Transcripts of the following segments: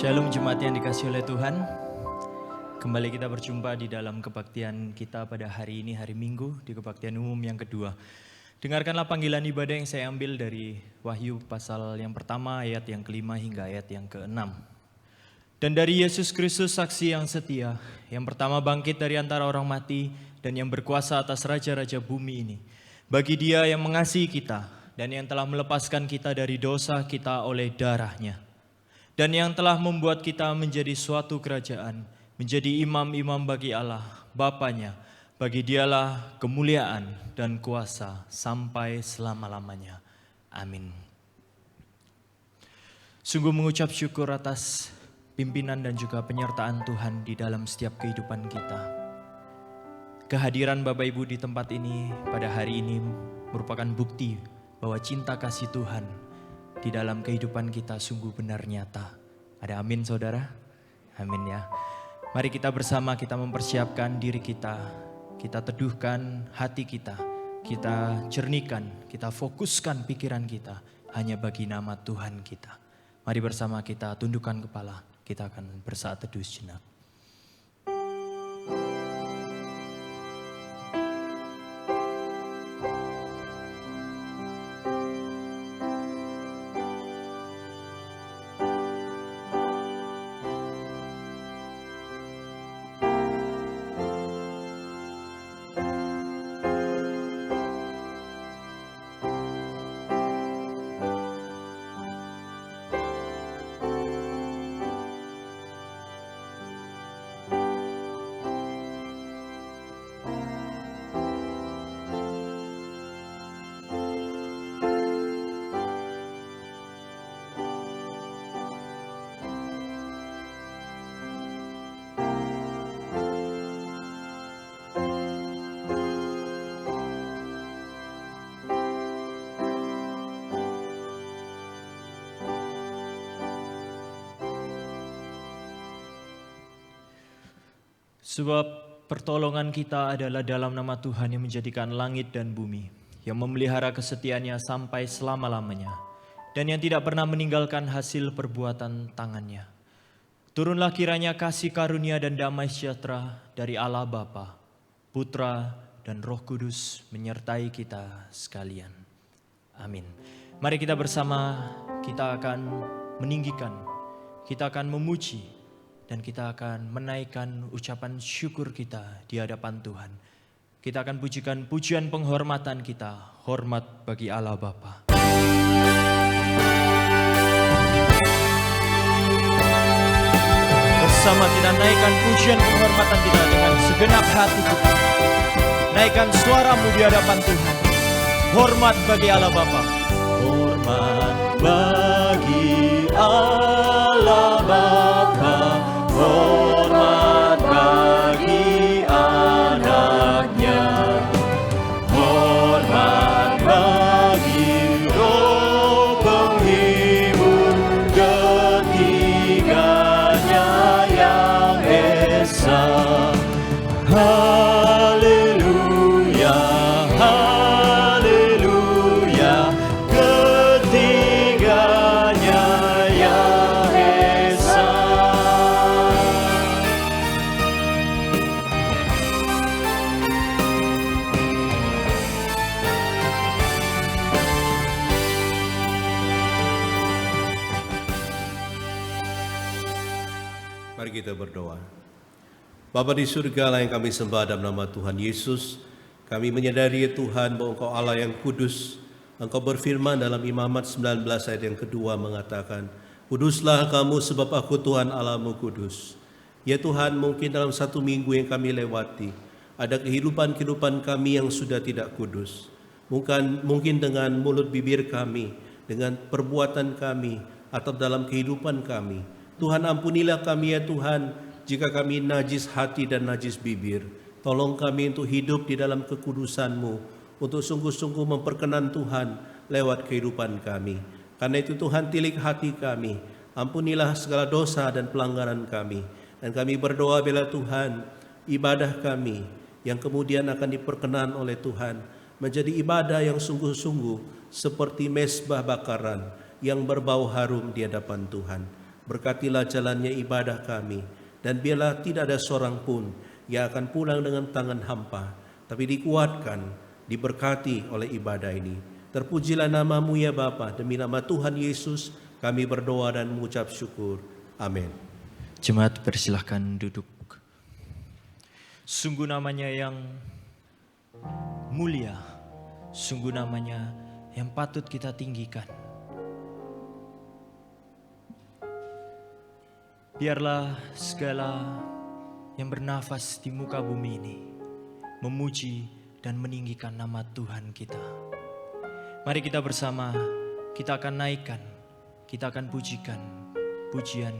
Shalom jemaat yang dikasihi oleh Tuhan. Kembali kita berjumpa di dalam kebaktian kita pada hari ini, hari Minggu, di kebaktian umum yang kedua. Dengarkanlah panggilan ibadah yang saya ambil dari Wahyu pasal yang pertama, ayat yang kelima hingga ayat yang keenam. Dan dari Yesus Kristus saksi yang setia, yang pertama bangkit dari antara orang mati dan yang berkuasa atas raja-raja bumi ini. Bagi Dia yang mengasihi kita dan yang telah melepaskan kita dari dosa kita oleh darah-Nya. Dan yang telah membuat kita menjadi suatu kerajaan, menjadi imam-imam bagi Allah, Bapanya. Bagi Dialah kemuliaan dan kuasa sampai selama-lamanya. Amin. Sungguh mengucap syukur atas pimpinan dan juga penyertaan Tuhan di dalam setiap kehidupan kita. Kehadiran Bapak Ibu di tempat ini pada hari ini merupakan bukti bahwa cinta kasih Tuhan di dalam kehidupan kita sungguh benar nyata. Ada amin saudara? Amin ya. Mari kita bersama kita mempersiapkan diri kita. Kita teduhkan hati kita. Kita jernihkan, kita fokuskan pikiran kita hanya bagi nama Tuhan kita. Mari bersama kita tundukkan kepala. Kita akan bersaat teduh sejenak. Sebab pertolongan kita adalah dalam nama Tuhan yang menjadikan langit dan bumi, yang memelihara kesetiaannya sampai selama-lamanya, dan yang tidak pernah meninggalkan hasil perbuatan tangannya. Turunlah kiranya kasih karunia dan damai sejahtera dari Allah Bapa, Putra, dan Roh Kudus menyertai kita sekalian. Amin. Mari kita bersama, kita akan meninggikan, kita akan memuji, dan kita akan menaikkan ucapan syukur kita di hadapan Tuhan. Kita akan pujikan pujian penghormatan kita, hormat bagi Allah Bapa. Bersama kita naikkan pujian penghormatan kita dengan segenap hati kita. Naikkan suaramu di hadapan Tuhan. Hormat bagi Allah Bapa. Hormat bagi Allah Bapa. Hormat bagi anaknya, hormat bagi Roh penghibur ketiganya yang esa. Haleluya, haleluya, ketiganya yang esa. Mari kita berdoa. Bapa di surga yang kami sembah dalam nama Tuhan Yesus, kami menyadari Tuhan bahwa Engkau Allah yang kudus. Engkau berfirman dalam Imamat 19 ayat yang kedua mengatakan, Kuduslah kamu sebab aku Tuhan Allahmu kudus. Ya Tuhan, mungkin dalam satu minggu yang kami lewati, ada kehidupan-kehidupan kami yang sudah tidak kudus. Mungkin dengan mulut bibir kami, dengan perbuatan kami, atau dalam kehidupan kami. Tuhan ampunilah kami ya Tuhan, jika kami najis hati dan najis bibir. Tolong kami untuk hidup di dalam kekudusan-Mu, untuk sungguh-sungguh memperkenan Tuhan lewat kehidupan kami. Karena itu Tuhan tilik hati kami, ampunilah segala dosa dan pelanggaran kami. Dan kami berdoa bila Tuhan, ibadah kami yang kemudian akan diperkenan oleh Tuhan, menjadi ibadah yang sungguh-sungguh seperti mezbah bakaran yang berbau harum di hadapan Tuhan. Berkatilah jalannya ibadah kami, dan biarlah tidak ada seorang pun yang akan pulang dengan tangan hampa, tapi dikuatkan, diberkati oleh ibadah ini. Terpujilah nama-Mu ya Bapa, demi nama Tuhan Yesus kami berdoa dan mengucap syukur. Amin. Jemaat persilahkan duduk. Sungguh namanya yang mulia, sungguh namanya yang patut kita tinggikan. Biarlah segala yang bernafas di muka bumi ini memuji dan meninggikan nama Tuhan kita. Mari kita bersama, kita akan naikkan, kita akan pujikan pujian.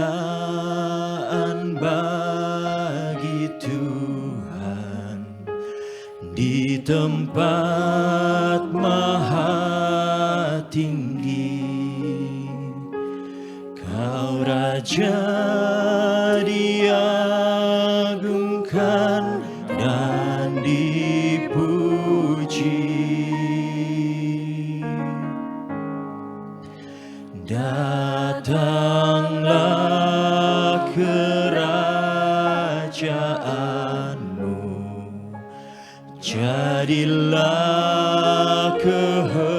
Kemuliaan bagi Tuhan di tempat maha tinggi. Kau Raja diagungkan dan dipuji. Datanglah kerajaanmu, jadilah kehendakmu,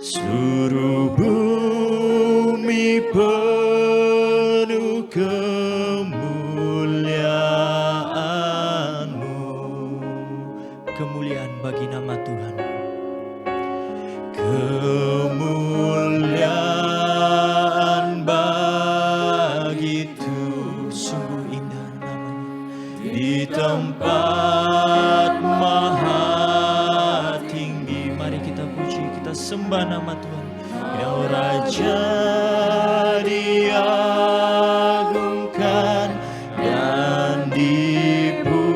seluruh bumi penuh kemuliaan-Mu. Kemuliaan bagi nama Tuhan. Kemuliaan bagi Tuhan, sungguh indah namanya di tempat maha tinggi. Mari kita puji, kita sembah nama Tuhan. Ya Raja diagungkan dan dipuji.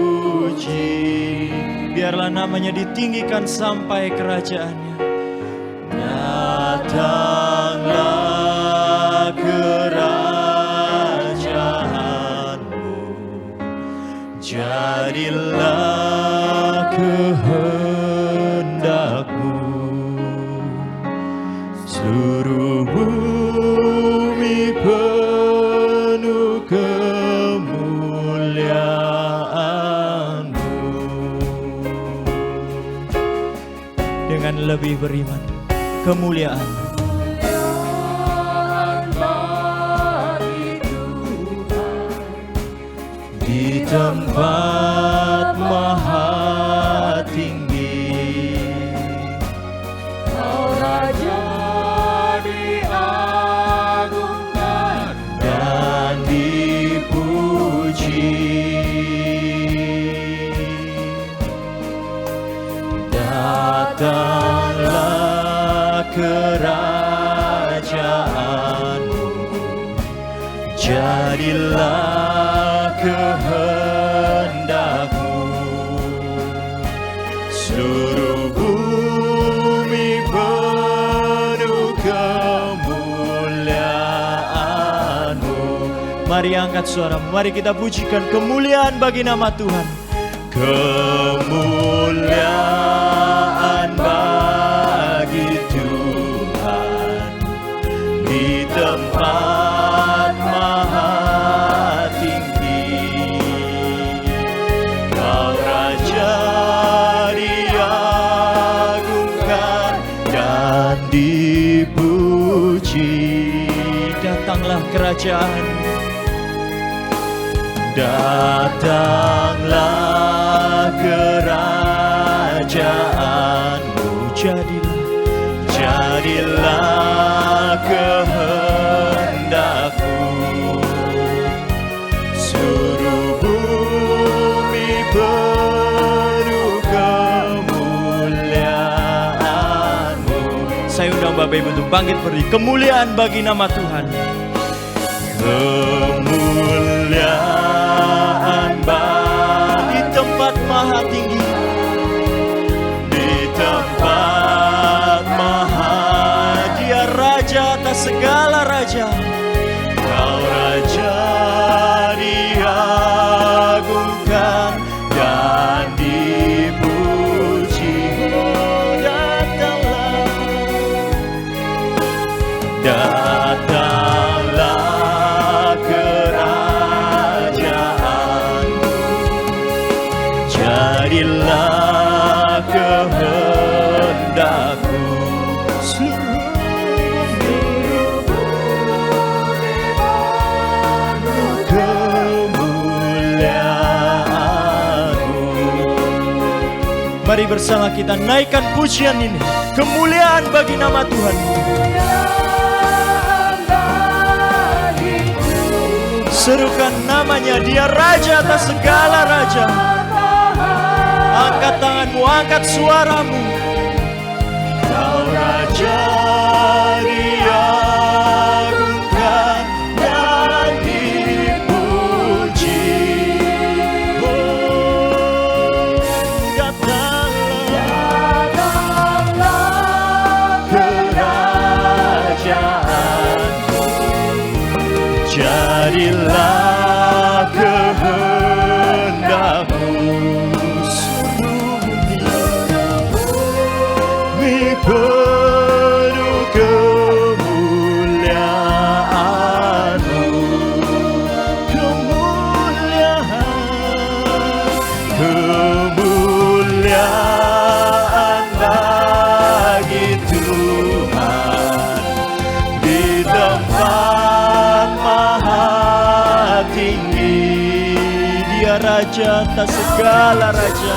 Biarlah namanya ditinggikan sampai kerajaannya. Datanglah kerajaanmu, jadilah kehendakmu, seluruh bumi penuh kemuliaan-Mu. Dengan lebih beriman, kemuliaan di tempat maha tinggi. Kau Raja diagungkan dan dipuji. Datanglah kerajaanmu, jadilah kehendakmu, seluruh bumi penuh kemuliaan-Mu. Mari angkat suaramu, mari kita pujikan kemuliaan bagi nama Tuhan. Kemuliaan bagi Tuhan di tempat maha tinggi. Kau Raja diagungkan dan dipuji. Datanglah kerajaan, datanglah kerajaan-Mu, jadilah kehendakmu, seluruh bumi penuh kemuliaan-Mu. Saya undang Bapak Ibu untuk bangkit berdiri. Kemuliaan bagi nama Tuhan. Kemuliaan di tempat maha tinggi, di tempat maha, Dia Raja atas segala raja. Kau Raja Dia kehendakmu. Mari bersama kita naikkan pujian ini. Kemuliaan bagi nama Tuhan. Serukan namanya, dia Raja atas segala raja. Angkat tanganmu, angkat suaramu. Kau Raja diagungkan dan dipuji. Jadilah kehendakmu, bumi penuh kemuliaan-Mu, kemuliaan bagi Tuhan di tempat maha tinggi. Dia Raja atas segala raja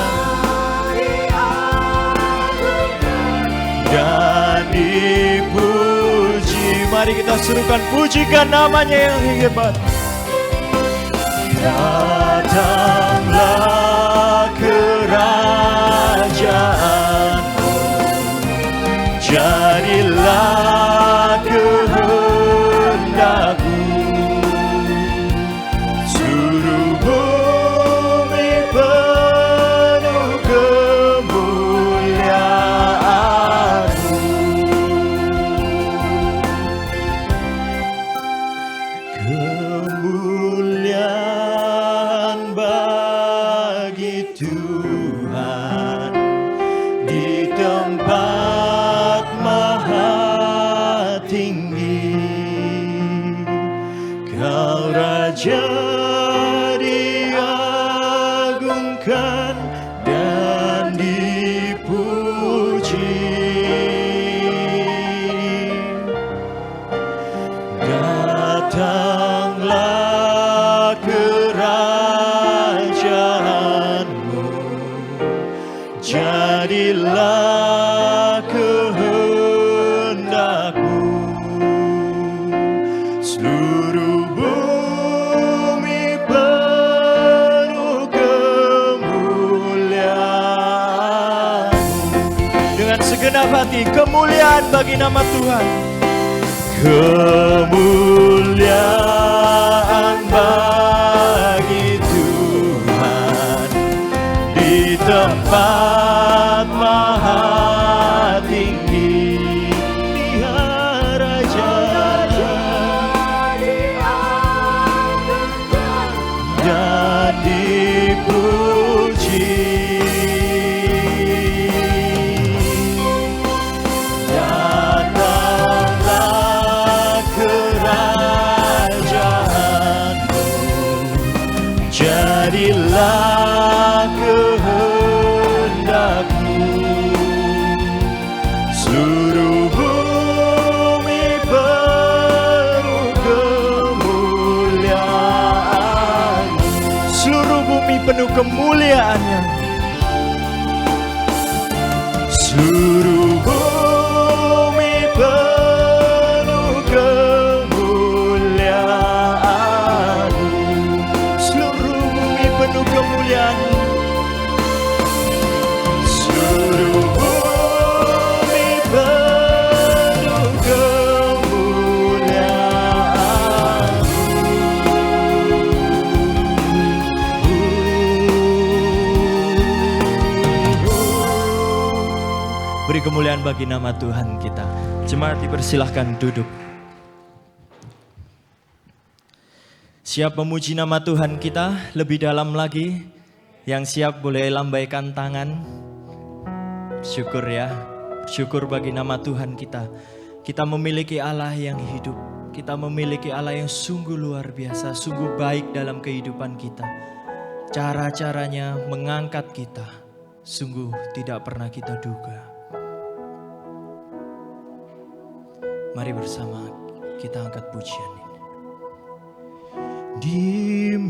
dan dipuji. Mari kita serukan, pujikan namanya yang hebat. Datanglah kerajaan-Mu, jadilah kehendak-Mu. Seluruh bumi penuh kemuliaan-Mu. Kemuliaan bagi Tuhan di tempat maha tinggi. Kau Raja diagungkan dan dipuji. Datanglah kerajaan-Mu, jadilah kehendak-Mu. Seluruh bumi penuh kemuliaan-Mu. Dengan segenap hati, kemuliaan bagi nama Tuhan. Kemuliaan bagi Tuhan di tempat maha tinggi. Dia Raja dan dipuji. Datanglah kerajaan-Mu, jadilah kehendak-Mu. Seluruh bumi penuh kemuliaan, seluruh bumi penuh kemuliaan-Nya. Seluruh bumi penuh kemuliaan-Mu. Seluruh bumi penuh kemuliaan-Mu. Seluruh bumi penuh kemuliaan-Mu. Beri kemuliaan bagi nama Tuhan kita. Jemaat dipersilahkan duduk. Siap memuji nama Tuhan kita lebih dalam lagi? Yang siap boleh lambaikan tangan. Syukur ya, syukur bagi nama Tuhan kita. Kita memiliki Allah yang hidup. Kita memiliki Allah yang sungguh luar biasa, sungguh baik dalam kehidupan kita. Cara-caranya mengangkat kita, sungguh tidak pernah kita duga. Mari bersama kita angkat pujian ini. Dimuliakan,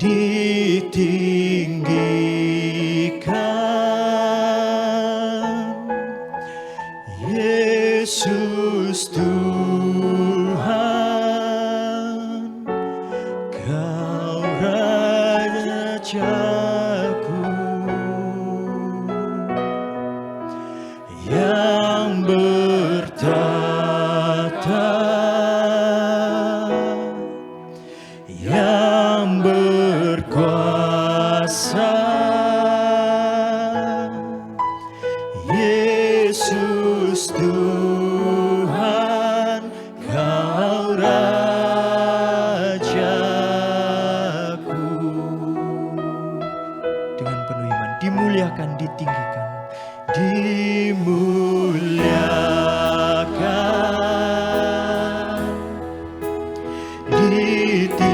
ditinggikan, Yesus Tuhan, Kau Rajaku yang bertata, yang berkuasa, Yesus Tuhan, Kau Rajaku. Dengan penuh iman, dimuliakan, ditinggikan, dimuliakan, ditinggikan,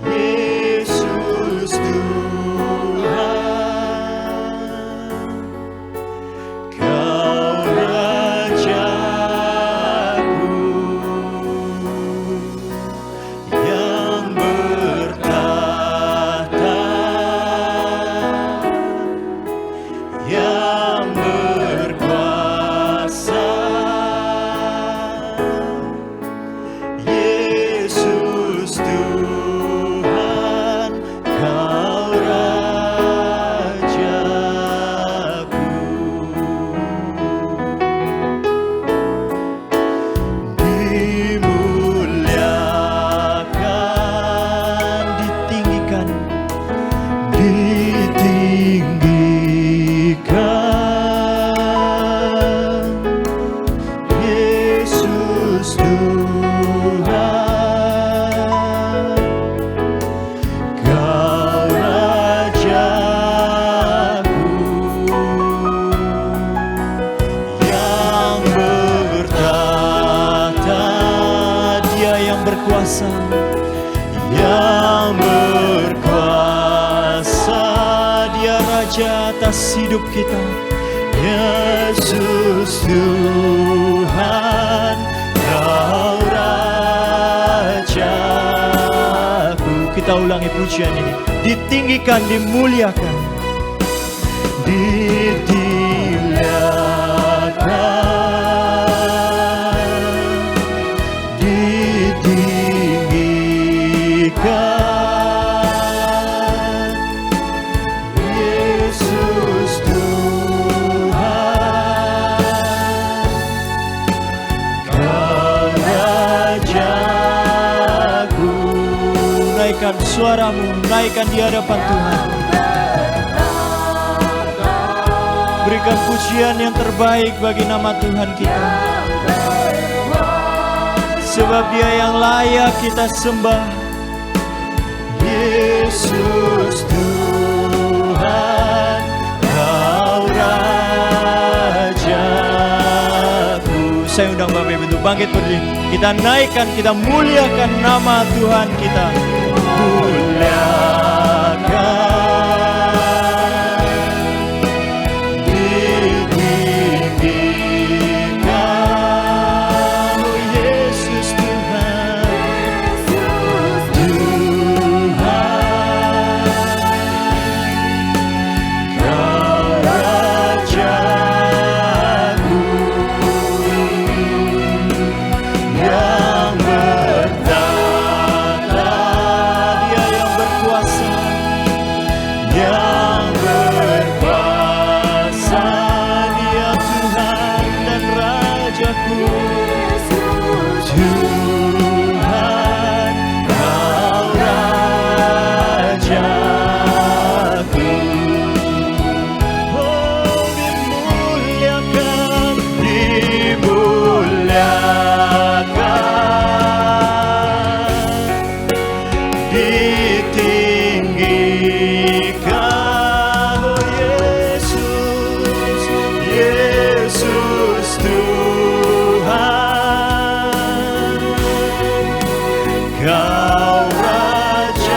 Yesus Tuhan, Kau Rajaku yang bertata, yang berkuasa, Yesus Tuhan, Kau Rajaku. Dimuliakan, ditinggikan, ditinggikan, Yesus Tuhan, Kau Rajaku yang bertata, Dia yang berkuasa, yang berkuasa, Dia Raja atas hidup kita, Yesus Tuhan, Kau Rajaku. Kita ulangi pujian ini, ditinggikan, dimuliakan, ditinggikan, ditinggikan, Yesus Tuhan, Kau Rajaku. Naikkan suaramu, naikkan di hadapan Tuhan. Berikan pujian yang terbaik bagi nama Tuhan kita, sebab Dia yang layak kita sembah. Yesus Tuhan, Kau Rajaku. Saya undang Bapak Ibu untuk bangkit berdiri. Kita naikkan, kita muliakan nama Tuhan kita. Muliakan, ditinggikan, oh Yesus Tuhan, Tuhan, Kau Rajaku yang bertata, Dia yang berkuasa, yang berkuasa, Dia Tuhan dan Rajaku. Tuhan, Kau Rajaku. Oh, dimuliakan, dimuliakan, ditinggikan, oh Yesus, Yesus Tuhan, Kau Raja.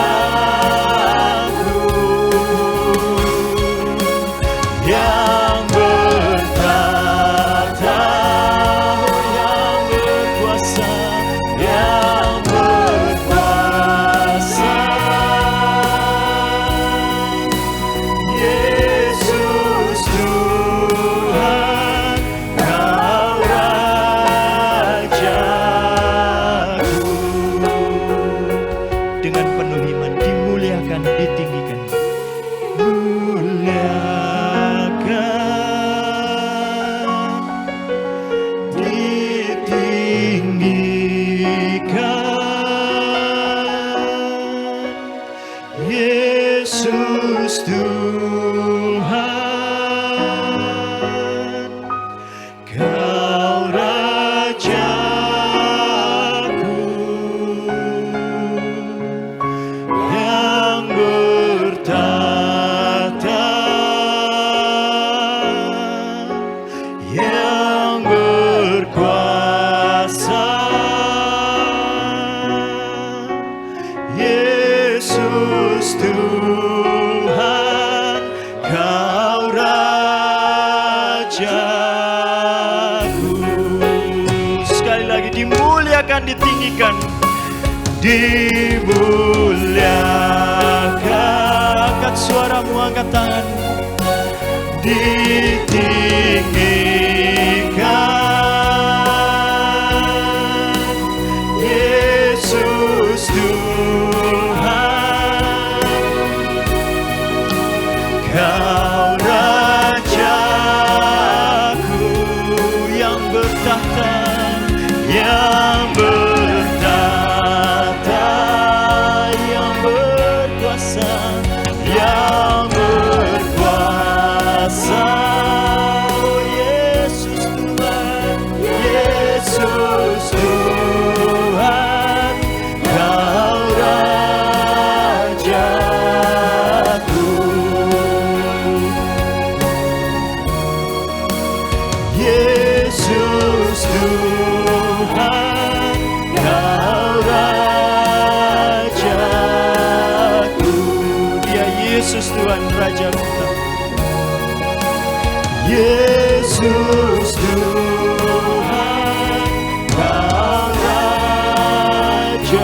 Yesus Tuhan, Kau Rajaku yang bertata, yang berkuasa. Yesus Tuhan, Kau Rajaku. Sekali lagi, dimuliakan, ditinggikan, dimuliakan. Angkat suaramu, angkat tangan, ditinggikan. Yesus Tuhan, Kau Rajaku yang bertahta, yang bertahta, yang berkuasa, yang berkuasa. Oh, Yesus Tuhan, Yesus Tuhan, Kau Rajaku. Yesus Tuhan, Kau Rajaku. Dia Yesus Tuhan, Raja kita. Yesus Tuhan, Kau Rajaku.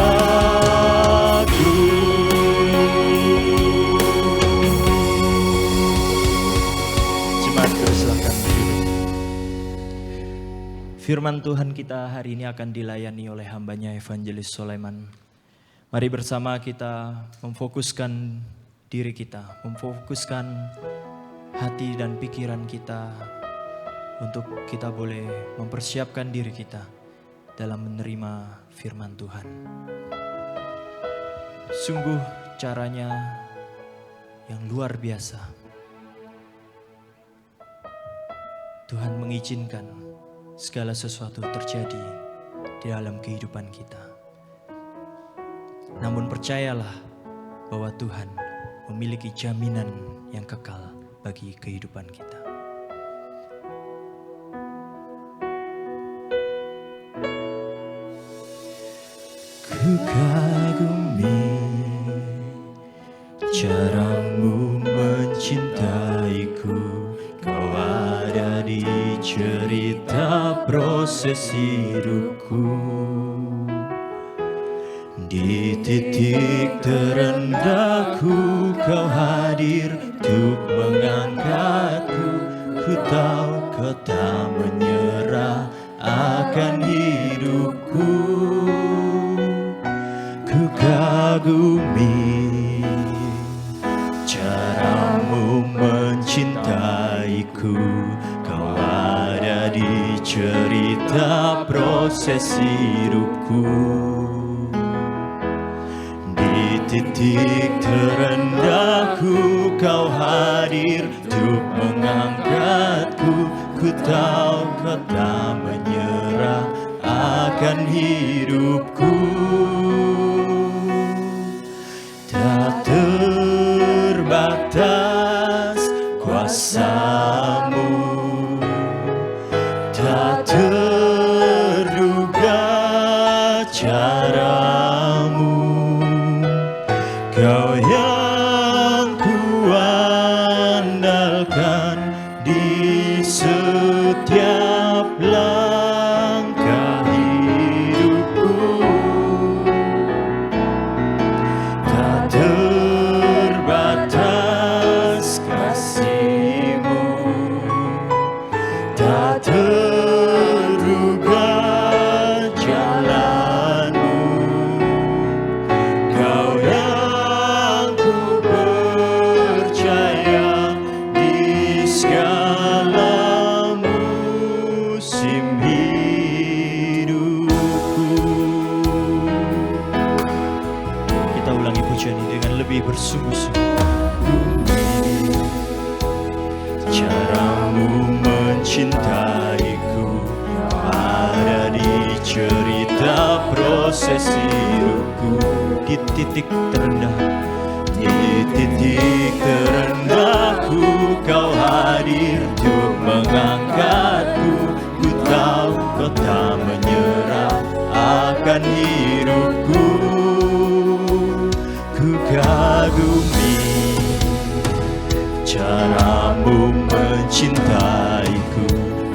Jemaat, silakan duduk. Firman Tuhan kita hari ini akan dilayani oleh hambanya Evangelis Sulaiman. Mari bersama kita memfokuskan diri kita, memfokuskan hati dan pikiran kita untuk kita boleh mempersiapkan diri kita dalam menerima firman Tuhan. Sungguh caranya yang luar biasa. Tuhan mengizinkan segala sesuatu terjadi di dalam kehidupan kita. Namun percayalah bahwa Tuhan memiliki jaminan yang kekal bagi kehidupan kita. Ku kagumi caramu mencintaiku, Kau ada di cerita proses hidupku. Di titik terendahku Kau hadir untuk mengangkatku. Ku tahu Kau tak menyerah akan hidupku. Ku kagumi caramu mencintaiku, Kau ada di cerita proses hidupku. Di titik terendahku Kau hadir untuk mengangkatku. Ku tahu Kau tak menyerah akan hidupku. Tak terbatas kuasa-Mu, tak terduga cara-Mu. Kau yang kuandalkan di setiap langkah hidupku. Tak terbatas kasih-Mu, tak terduga jalan-Mu. Kau yang ku percaya di segala musim hidupku. Kita ulangi pujian ini dengan lebih bersungguh-sungguh. proses hidupku. Di titik terendah, di titik terendahku, Kau hadir untuk mengangkatku. Ku tahu Kau tak menyerah akan hidupku. Ku kagumi caramu mencintaiku.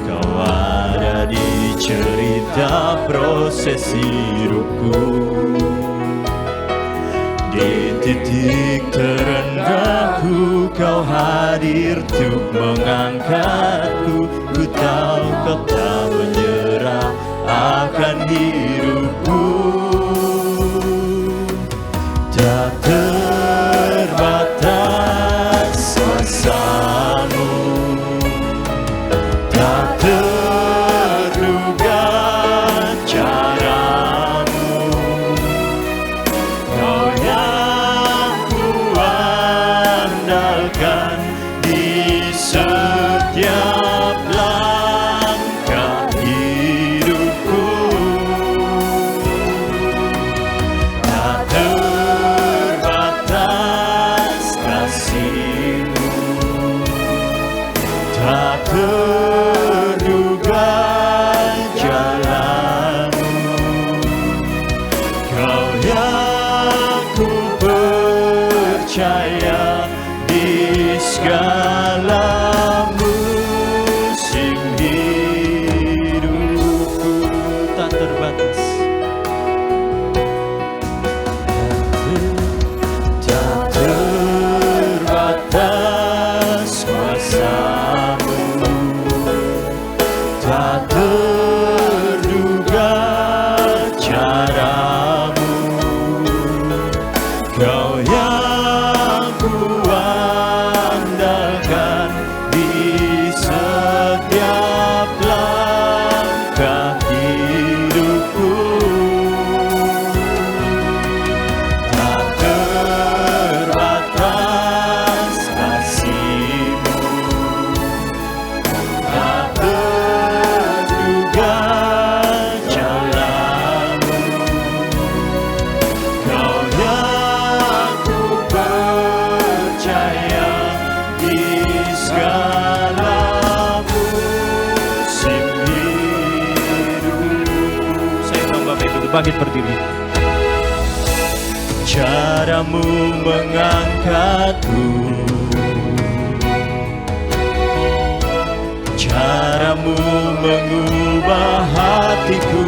Kau ada di cerita proses hidupku. Di titik terendahku, Kau hadir untuk mengangkatku. Ku tahu Kau tak menyerah akan hidupku. Tak terbatas kuasa-Mu, tak terduga cara-Mu. Kau yang kuandalkan di setiap langkah hidupku. Tak terbatas kasih-Mu, tak terduga jalan-Mu. Kau yang ku percaya di segala musim hidupku. Tak terbatas, tak terbatas kuasa-Mu, tak terduga cara-Mu. Kau yang kuandalkan di setiap langkah hidupku. Tak terbatas kasih-Mu, tak terduga jalan-Mu. Kau yang ku percaya di segala musim hidupku. Saya undang Bapak Ibu untuk bangkit berdiri. Cara-Mu mengangkatku, cara-Mu mengubah hatiku,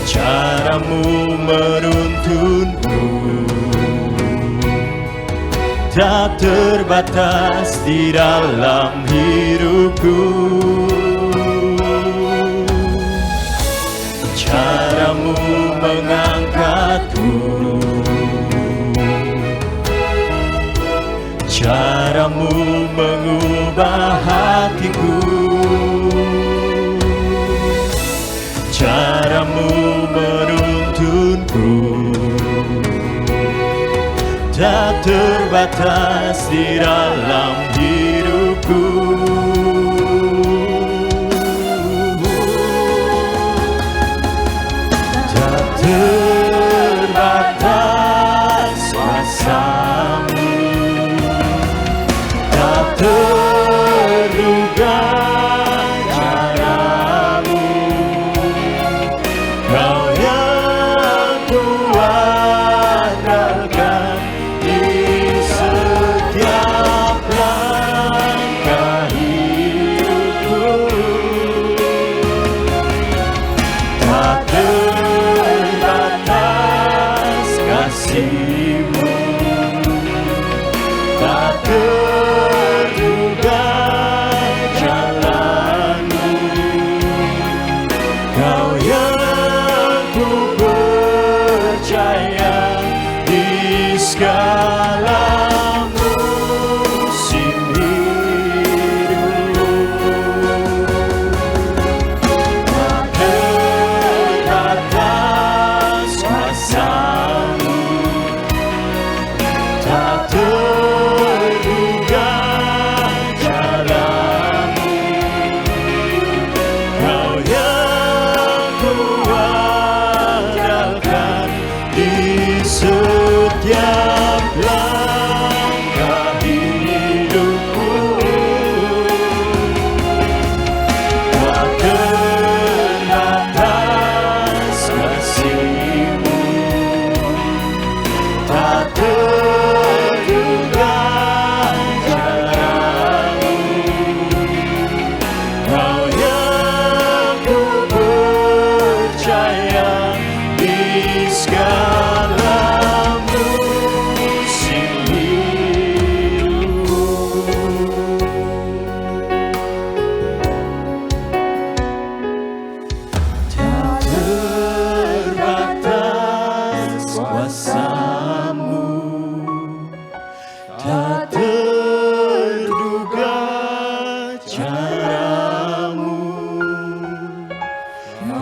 cara-Mu menuntunku. Tak terbatas di dalam hidupku. Cara-Mu mengangkatku, cara-Mu mengubah hatiku, cara-Mu menuntunku. Tak terbatas di dalam hidupku. Tak terbatas kuasa-Mu, tak terduga cara-Mu. Kau yang kuandalkan di setiap langkah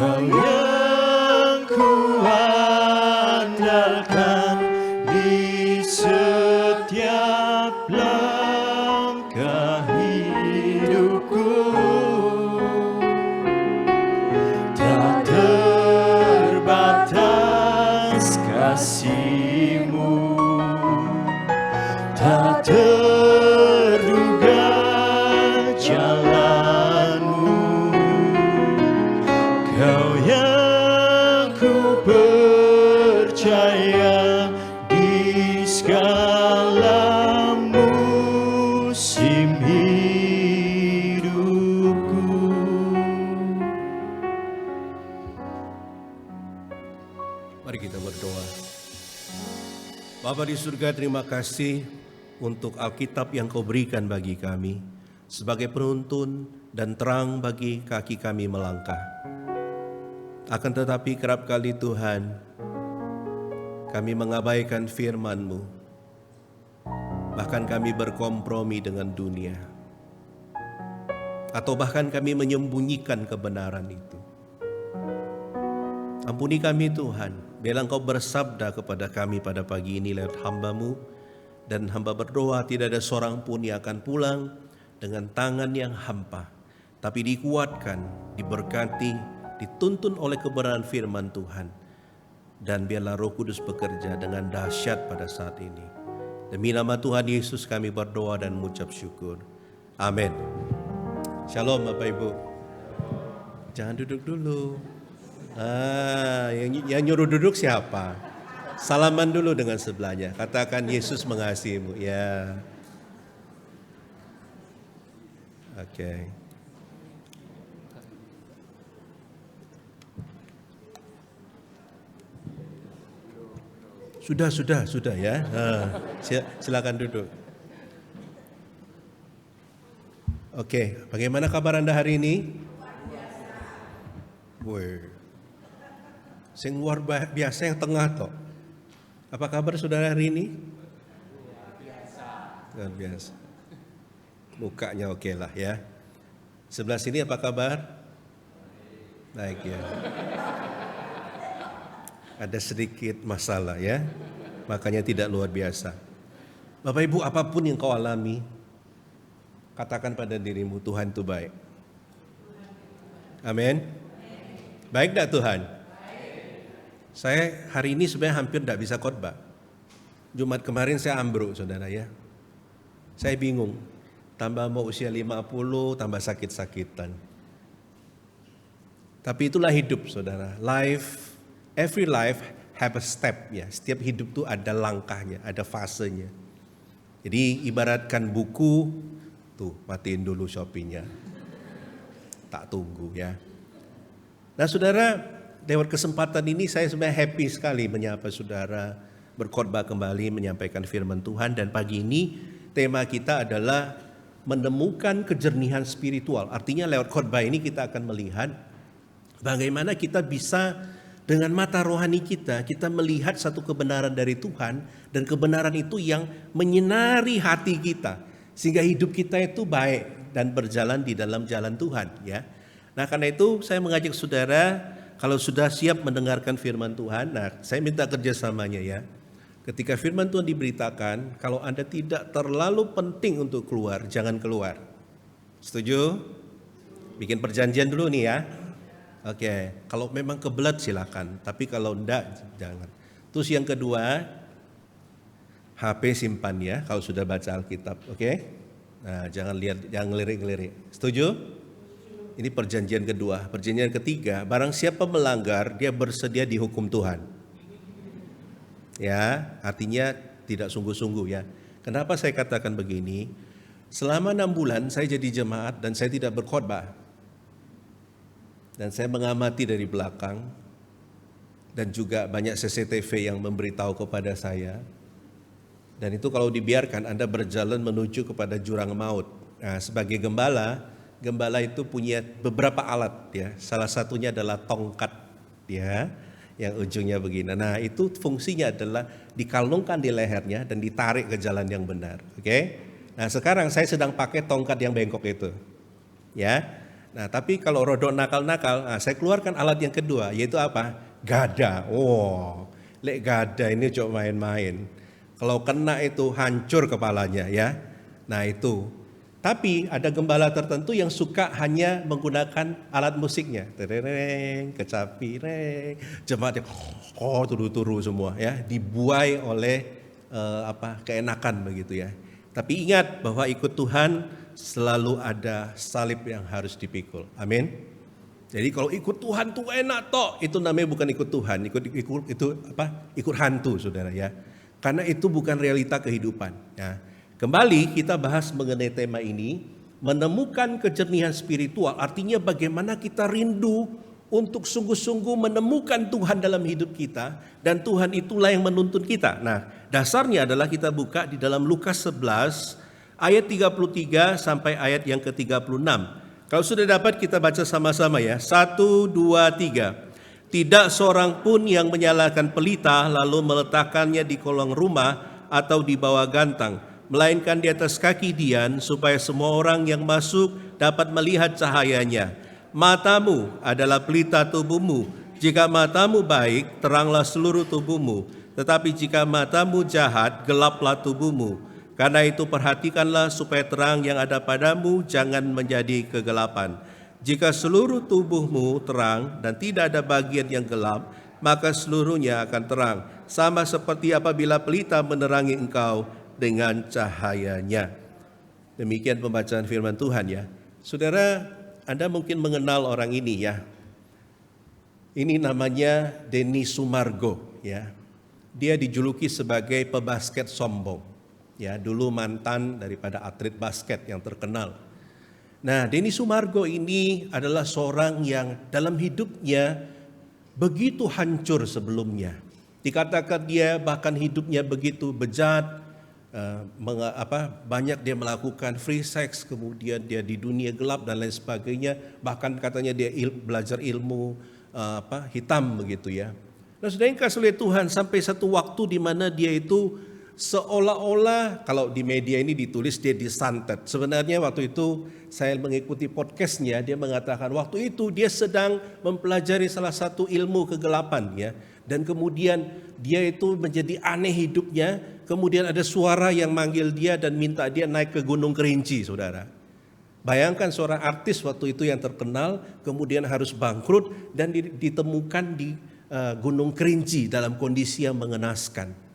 Kau yang kuandalkan di setiap langkah hidupku. Tak terbatas kasih-Mu, tak terduga jalan-Mu. Kau yang ku percaya di segala musim hidupku. Mari kita berdoa. Bapa di surga, terima kasih untuk Alkitab yang Kau berikan bagi kami sebagai penuntun dan terang bagi kaki kami melangkah. Akan tetapi kerap kali Tuhan, kami mengabaikan firman-Mu. Bahkan kami berkompromi dengan dunia. Atau bahkan kami menyembunyikan kebenaran itu. Ampuni kami Tuhan, biarlah Engkau bersabda kepada kami pada pagi ini lewat hamba-Mu, dan hamba berdoa tidak ada seorang pun yang akan pulang dengan tangan yang hampa, tapi dikuatkan, diberkati, dituntun oleh kebenaran firman Tuhan, dan biarlah Roh Kudus bekerja dengan dahsyat pada saat ini. Demi nama Tuhan Yesus kami berdoa dan mengucap syukur. Amin. Shalom Bapak Ibu. Jangan duduk dulu. Yang nyuruh duduk siapa? Salaman dulu dengan sebelahnya. Katakan Yesus mengasihimu. Ya. Oke. Sudah ya. Silakan duduk. Oke, bagaimana kabar Anda hari ini? Woi. Sing luar biasa yang tengah toh. Apa kabar saudara hari ini? Luar biasa. Mukanya oke lah ya. Sebelah sini apa kabar? Baik ya. Ada sedikit masalah ya. Makanya tidak luar biasa. Bapak Ibu, apapun yang kau alami, katakan pada dirimu, Tuhan itu baik. Amin. Baik enggak Tuhan? Saya hari ini sebenarnya hampir tidak bisa khotbah. Jumat kemarin saya ambruk saudara ya. Saya bingung. Tambah mau usia 50, tambah sakit-sakitan. Tapi itulah hidup saudara. Every life have a step ya. Setiap hidup itu ada langkahnya, ada fasenya. Jadi ibaratkan buku, tuh matiin dulu Shopee-nya. Tak tunggu ya. Nah saudara, lewat kesempatan ini saya sebenarnya happy sekali menyapa saudara, berkhotbah kembali, menyampaikan firman Tuhan. Dan pagi ini tema kita adalah menemukan kejernihan spiritual. Artinya lewat khotbah ini kita akan melihat bagaimana kita bisa dengan mata rohani kita melihat satu kebenaran dari Tuhan. Dan kebenaran itu yang menyinari hati kita. Sehingga hidup kita itu baik dan berjalan di dalam jalan Tuhan ya. Nah karena itu saya mengajak saudara, kalau sudah siap mendengarkan firman Tuhan, nah saya minta kerjasamanya ya. Ketika firman Tuhan diberitakan, kalau Anda tidak terlalu penting untuk keluar, jangan keluar. Setuju? Bikin perjanjian dulu nih ya. Oke, kalau memang kebelet silakan, tapi kalau enggak jangan. Terus yang kedua, HP simpan ya kalau sudah baca Alkitab, oke? Nah, jangan ngelirik-ngelirik. Setuju? Ini perjanjian kedua. Perjanjian ketiga, barang siapa melanggar, dia bersedia dihukum Tuhan. Ya, artinya tidak sungguh-sungguh ya. Kenapa saya katakan begini? Selama 6 bulan saya jadi jemaat dan saya tidak berkhotbah. Dan saya mengamati dari belakang. Dan juga banyak CCTV yang memberitahu kepada saya. Dan itu kalau dibiarkan Anda berjalan menuju kepada jurang maut. Nah, sebagai gembala itu punya beberapa alat ya. Salah satunya adalah tongkat ya, yang ujungnya begini. Nah, itu fungsinya adalah dikalungkan di lehernya dan ditarik ke jalan yang benar. Oke? Nah, sekarang saya sedang pakai tongkat yang bengkok itu. Ya. Nah, tapi kalau rodok nakal-nakal, saya keluarkan alat yang kedua, yaitu apa? Gada. Oh, lek gada ini cuma main-main. Kalau kena itu hancur kepalanya ya. Nah itu. Tapi ada gembala tertentu yang suka hanya menggunakan alat musiknya. Tereng, kecapi, reng. Jemaatnya turu-turu semua ya, dibuai oleh keenakan begitu ya. Tapi ingat bahwa ikut Tuhan selalu ada salib yang harus dipikul. Amin. Jadi kalau ikut Tuhan tuh enak toh, itu namanya bukan ikut Tuhan, ikut hantu saudara ya. Karena itu bukan realita kehidupan ya. Kembali kita bahas mengenai tema ini, menemukan kejernihan spiritual, artinya bagaimana kita rindu untuk sungguh-sungguh menemukan Tuhan dalam hidup kita, dan Tuhan itulah yang menuntun kita. Nah, dasarnya adalah kita buka di dalam Lukas 11 ayat 33 sampai ayat yang ke-36. Kalau sudah dapat kita baca sama-sama ya. 1, 2, 3. Tidak seorang pun yang menyalakan pelita lalu meletakkannya di kolong rumah atau di bawah gantang, melainkan di atas kaki dian, supaya semua orang yang masuk dapat melihat cahayanya. Matamu adalah pelita tubuhmu. Jika matamu baik, teranglah seluruh tubuhmu. Tetapi jika matamu jahat, gelaplah tubuhmu. Karena itu perhatikanlah supaya terang yang ada padamu jangan menjadi kegelapan. Jika seluruh tubuhmu terang dan tidak ada bagian yang gelap, maka seluruhnya akan terang. Sama seperti apabila pelita menerangi engkau dengan cahayanya. Demikian pembacaan firman Tuhan ya. Saudara, Anda mungkin mengenal orang ini ya. Ini namanya Denny Sumargo ya. Dia dijuluki sebagai pebasket sombong. Ya, dulu mantan daripada atlet basket yang terkenal. Nah, Denny Sumargo ini adalah seorang yang dalam hidupnya begitu hancur sebelumnya. Dikatakan dia bahkan hidupnya begitu bejat, banyak dia melakukan free sex, kemudian dia di dunia gelap dan lain sebagainya. Bahkan katanya dia belajar ilmu hitam begitu ya. Nah, saudara yang kasih oleh Tuhan, sampai satu waktu di mana dia itu seolah-olah, kalau di media ini ditulis dia disantet. Sebenarnya waktu itu saya mengikuti podcastnya, dia mengatakan waktu itu dia sedang mempelajari salah satu ilmu kegelapan ya. Dan kemudian dia itu menjadi aneh hidupnya. Kemudian ada suara yang manggil dia dan minta dia naik ke Gunung Kerinci, saudara. Bayangkan seorang artis waktu itu yang terkenal kemudian harus bangkrut dan ditemukan di Gunung Kerinci dalam kondisi yang mengenaskan.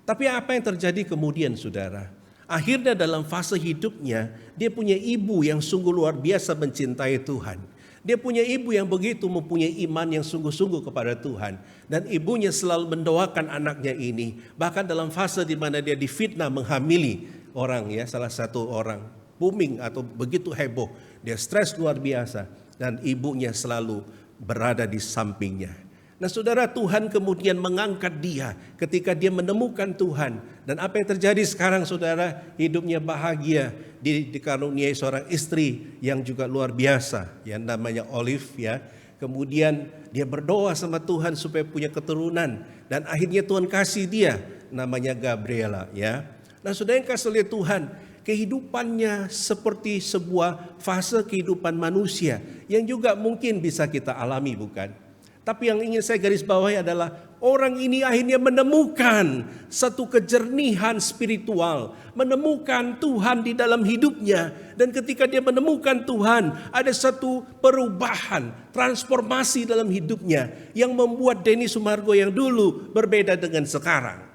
Tapi apa yang terjadi kemudian, saudara? Akhirnya dalam fase hidupnya, dia punya ibu yang sungguh luar biasa mencintai Tuhan. Dia punya ibu yang begitu mempunyai iman yang sungguh-sungguh kepada Tuhan. Dan ibunya selalu mendoakan anaknya ini. Bahkan dalam fase di mana dia difitnah menghamili orang ya, salah satu orang booming atau begitu heboh. Dia stres luar biasa dan ibunya selalu berada di sampingnya. Nah saudara, Tuhan kemudian mengangkat dia ketika dia menemukan Tuhan. Dan apa yang terjadi sekarang saudara, hidupnya bahagia, dikaruniai seorang istri yang juga luar biasa, yang namanya Olive ya. Kemudian dia berdoa sama Tuhan supaya punya keturunan. Dan akhirnya Tuhan kasih dia, namanya Gabriela ya. Nah saudara yang kasih oleh Tuhan, kehidupannya seperti sebuah fase kehidupan manusia yang juga mungkin bisa kita alami, bukan? Tapi yang ingin saya garis bawahi adalah orang ini akhirnya menemukan satu kejernihan spiritual, menemukan Tuhan di dalam hidupnya. Dan ketika dia menemukan Tuhan, ada satu perubahan, transformasi dalam hidupnya yang membuat Denny Sumargo yang dulu berbeda dengan sekarang.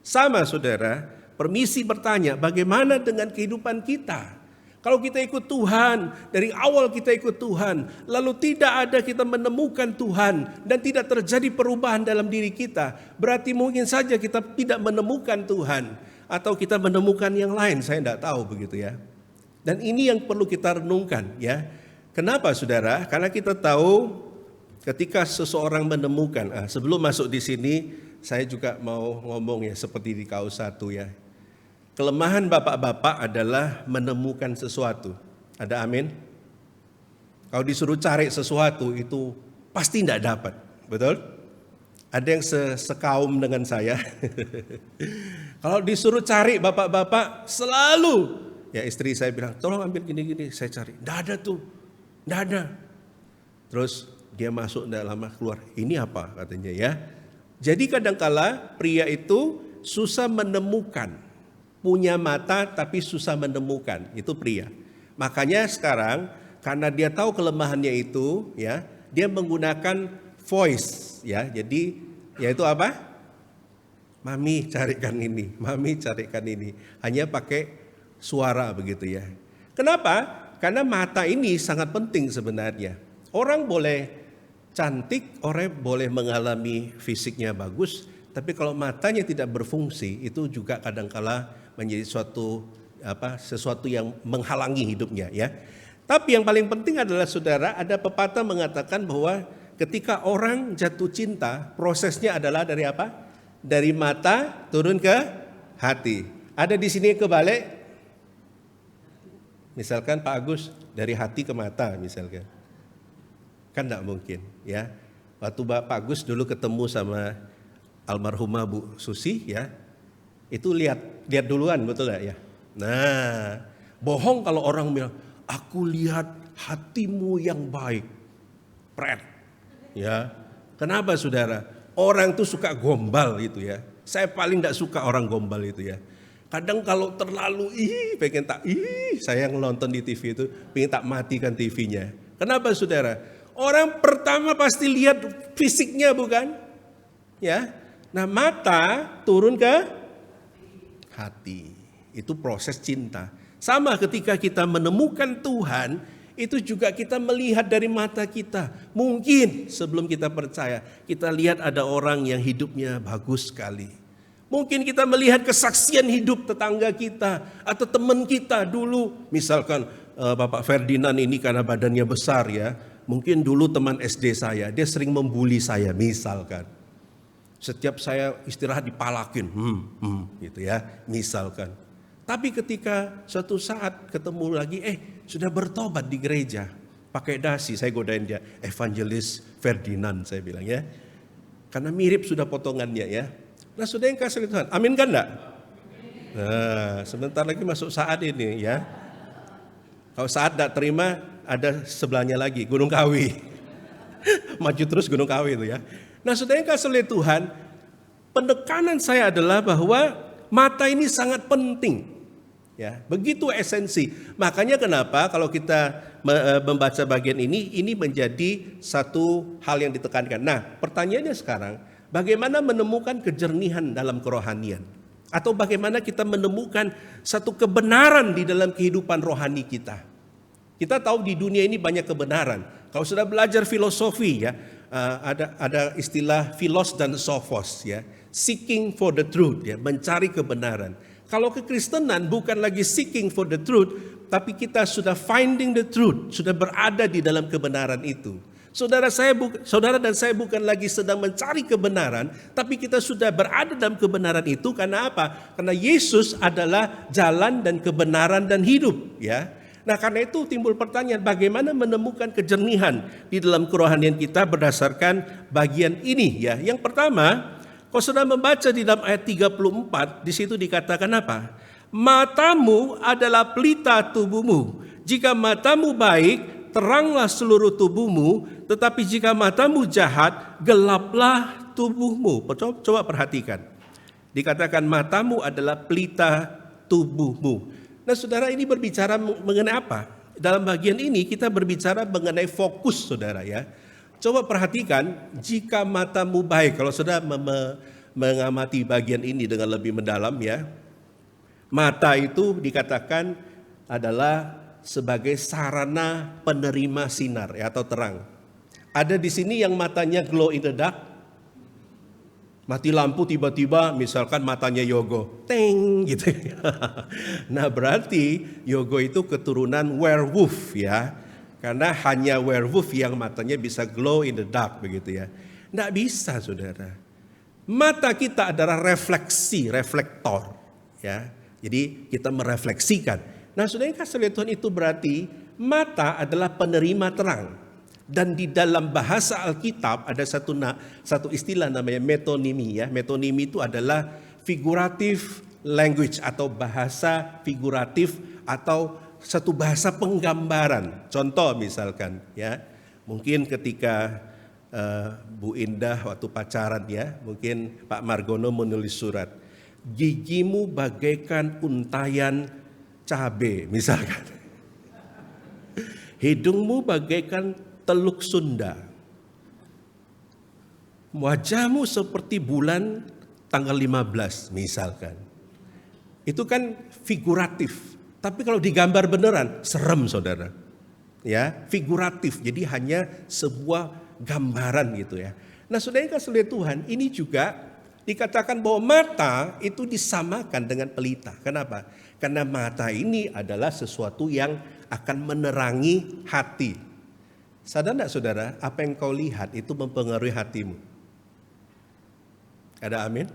Sama saudara, permisi bertanya, bagaimana dengan kehidupan kita? Kalau kita ikut Tuhan, dari awal kita ikut Tuhan, lalu tidak ada kita menemukan Tuhan dan tidak terjadi perubahan dalam diri kita, berarti mungkin saja kita tidak menemukan Tuhan atau kita menemukan yang lain, saya tidak tahu begitu ya. Dan ini yang perlu kita renungkan ya. Kenapa saudara? Karena kita tahu ketika seseorang menemukan, sebelum masuk di sini saya juga mau ngomong ya seperti di KU1 ya. Kelemahan bapak-bapak adalah menemukan sesuatu. Ada amin? Kalau disuruh cari sesuatu itu pasti tidak dapat. Betul? Ada yang sekaum dengan saya. Kalau disuruh cari bapak-bapak selalu. Ya istri saya bilang, tolong ambil gini-gini. Saya cari. Tidak ada tuh. Tidak ada. Terus dia masuk, tidak lama keluar. Ini apa katanya ya. Jadi kadangkala pria itu susah menemukan. Punya mata tapi susah menemukan. Itu pria. Makanya sekarang karena dia tahu kelemahannya itu ya, dia menggunakan voice ya. Jadi yaitu apa? Mami carikan ini, mami carikan ini. Hanya pakai suara begitu ya. Kenapa? Karena mata ini sangat penting sebenarnya. Orang boleh cantik, orang boleh mengalami fisiknya bagus, tapi kalau matanya tidak berfungsi, itu juga kadangkala menjadi sesuatu yang menghalangi hidupnya ya. Tapi yang paling penting adalah saudara, ada pepatah mengatakan bahwa ketika orang jatuh cinta, prosesnya adalah dari apa? Dari mata turun ke hati. Ada di sini kebalik. Misalkan Pak Agus dari hati ke mata misalkan. Kan tidak mungkin ya. Waktu Pak Agus dulu ketemu sama almarhumah Bu Susi ya, itu lihat duluan, betul gak ya? Nah, bohong kalau orang bilang, aku lihat hatimu yang baik. Pret. Ya. Kenapa saudara? Orang tuh suka gombal gitu ya. Saya paling tidak suka orang gombal itu ya. Kadang kalau terlalu saya yang nonton di TV itu pengen tak matikan TV-nya. Kenapa saudara? Orang pertama pasti lihat fisiknya bukan? Ya. Nah, mata turun ke hati. Itu proses cinta. Sama ketika kita menemukan Tuhan, itu juga kita melihat dari mata kita. Mungkin sebelum kita percaya, kita lihat ada orang yang hidupnya bagus sekali. Mungkin kita melihat kesaksian hidup tetangga kita atau teman kita dulu. Misalkan Bapak Ferdinand ini karena badannya besar ya. Mungkin dulu teman SD saya, dia sering membuli saya misalkan. Setiap saya istirahat dipalakin, gitu ya, misalkan. Tapi ketika suatu saat ketemu lagi, sudah bertobat di gereja. Pakai dasi, saya godain dia, Evangelis Ferdinand saya bilang ya. Karena mirip sudah potongannya ya. Nah sudah yang kasih Tuhan, amin kan enggak? Nah sebentar lagi masuk saat ini ya. Kalau saat tidak terima, ada sebelahnya lagi, Gunung Kawi. Maju terus Gunung Kawi itu ya. Nah saudara yang kasih oleh Tuhan, penekanan saya adalah bahwa mata ini sangat penting. Ya, begitu esensi. Makanya kenapa kalau kita membaca bagian ini menjadi satu hal yang ditekankan. Nah pertanyaannya sekarang, bagaimana menemukan kejernihan dalam kerohanian? Atau bagaimana kita menemukan satu kebenaran di dalam kehidupan rohani kita? Kita tahu di dunia ini banyak kebenaran. Kalau sudah belajar filosofi ya, ada istilah philos dan sophos ya, seeking for the truth ya, mencari kebenaran. Kalau kekristenan bukan lagi seeking for the truth, tapi kita sudah finding the truth, sudah berada di dalam kebenaran itu. Saudara dan saya bukan lagi sedang mencari kebenaran, tapi kita sudah berada dalam kebenaran itu karena apa? Karena Yesus adalah jalan dan kebenaran dan hidup ya. Nah karena itu timbul pertanyaan, bagaimana menemukan kejernihan di dalam kerohanian kita berdasarkan bagian ini ya. Yang pertama, kalau sudah membaca di dalam ayat 34, di situ dikatakan apa? Matamu adalah pelita tubuhmu. Jika matamu baik, teranglah seluruh tubuhmu, tetapi jika matamu jahat, gelaplah tubuhmu. Coba perhatikan. Dikatakan matamu adalah pelita tubuhmu. Nah saudara, ini berbicara mengenai apa? Dalam bagian ini kita berbicara mengenai fokus saudara ya. Coba perhatikan, jika matamu baik, kalau saudara mengamati bagian ini dengan lebih mendalam ya. Mata itu dikatakan adalah sebagai sarana penerima sinar ya, atau terang. Ada di sini yang matanya glow in the dark. Mati lampu tiba-tiba misalkan matanya Yogo. Teng gitu. Nah, berarti Yogo itu keturunan werewolf ya. Karena hanya werewolf yang matanya bisa glow in the dark begitu ya. Nggak bisa saudara. Mata kita adalah reflektor ya. Jadi kita merefleksikan. Nah saudara yang kasih lihat Tuhan, itu berarti mata adalah penerima terang. Dan di dalam bahasa Alkitab ada satu istilah namanya metonimi ya. Metonimi itu adalah figurative language atau bahasa figuratif atau satu bahasa penggambaran. Contoh misalkan ya, mungkin ketika Bu Indah waktu pacaran ya, mungkin Pak Margono menulis surat, gigimu bagaikan untayan cabe misalkan. Hidungmu bagaikan teluk Sunda. Wajahmu seperti bulan tanggal 15 misalkan. Itu kan figuratif. Tapi kalau digambar beneran, serem saudara. Ya, figuratif. Jadi hanya sebuah gambaran gitu ya. Nah saudara yang kasih oleh Tuhan, ini juga dikatakan bahwa mata itu disamakan dengan pelita. Kenapa? Karena mata ini adalah sesuatu yang akan menerangi hati. Sadar enggak saudara, apa yang kau lihat itu mempengaruhi hatimu? Ada amin?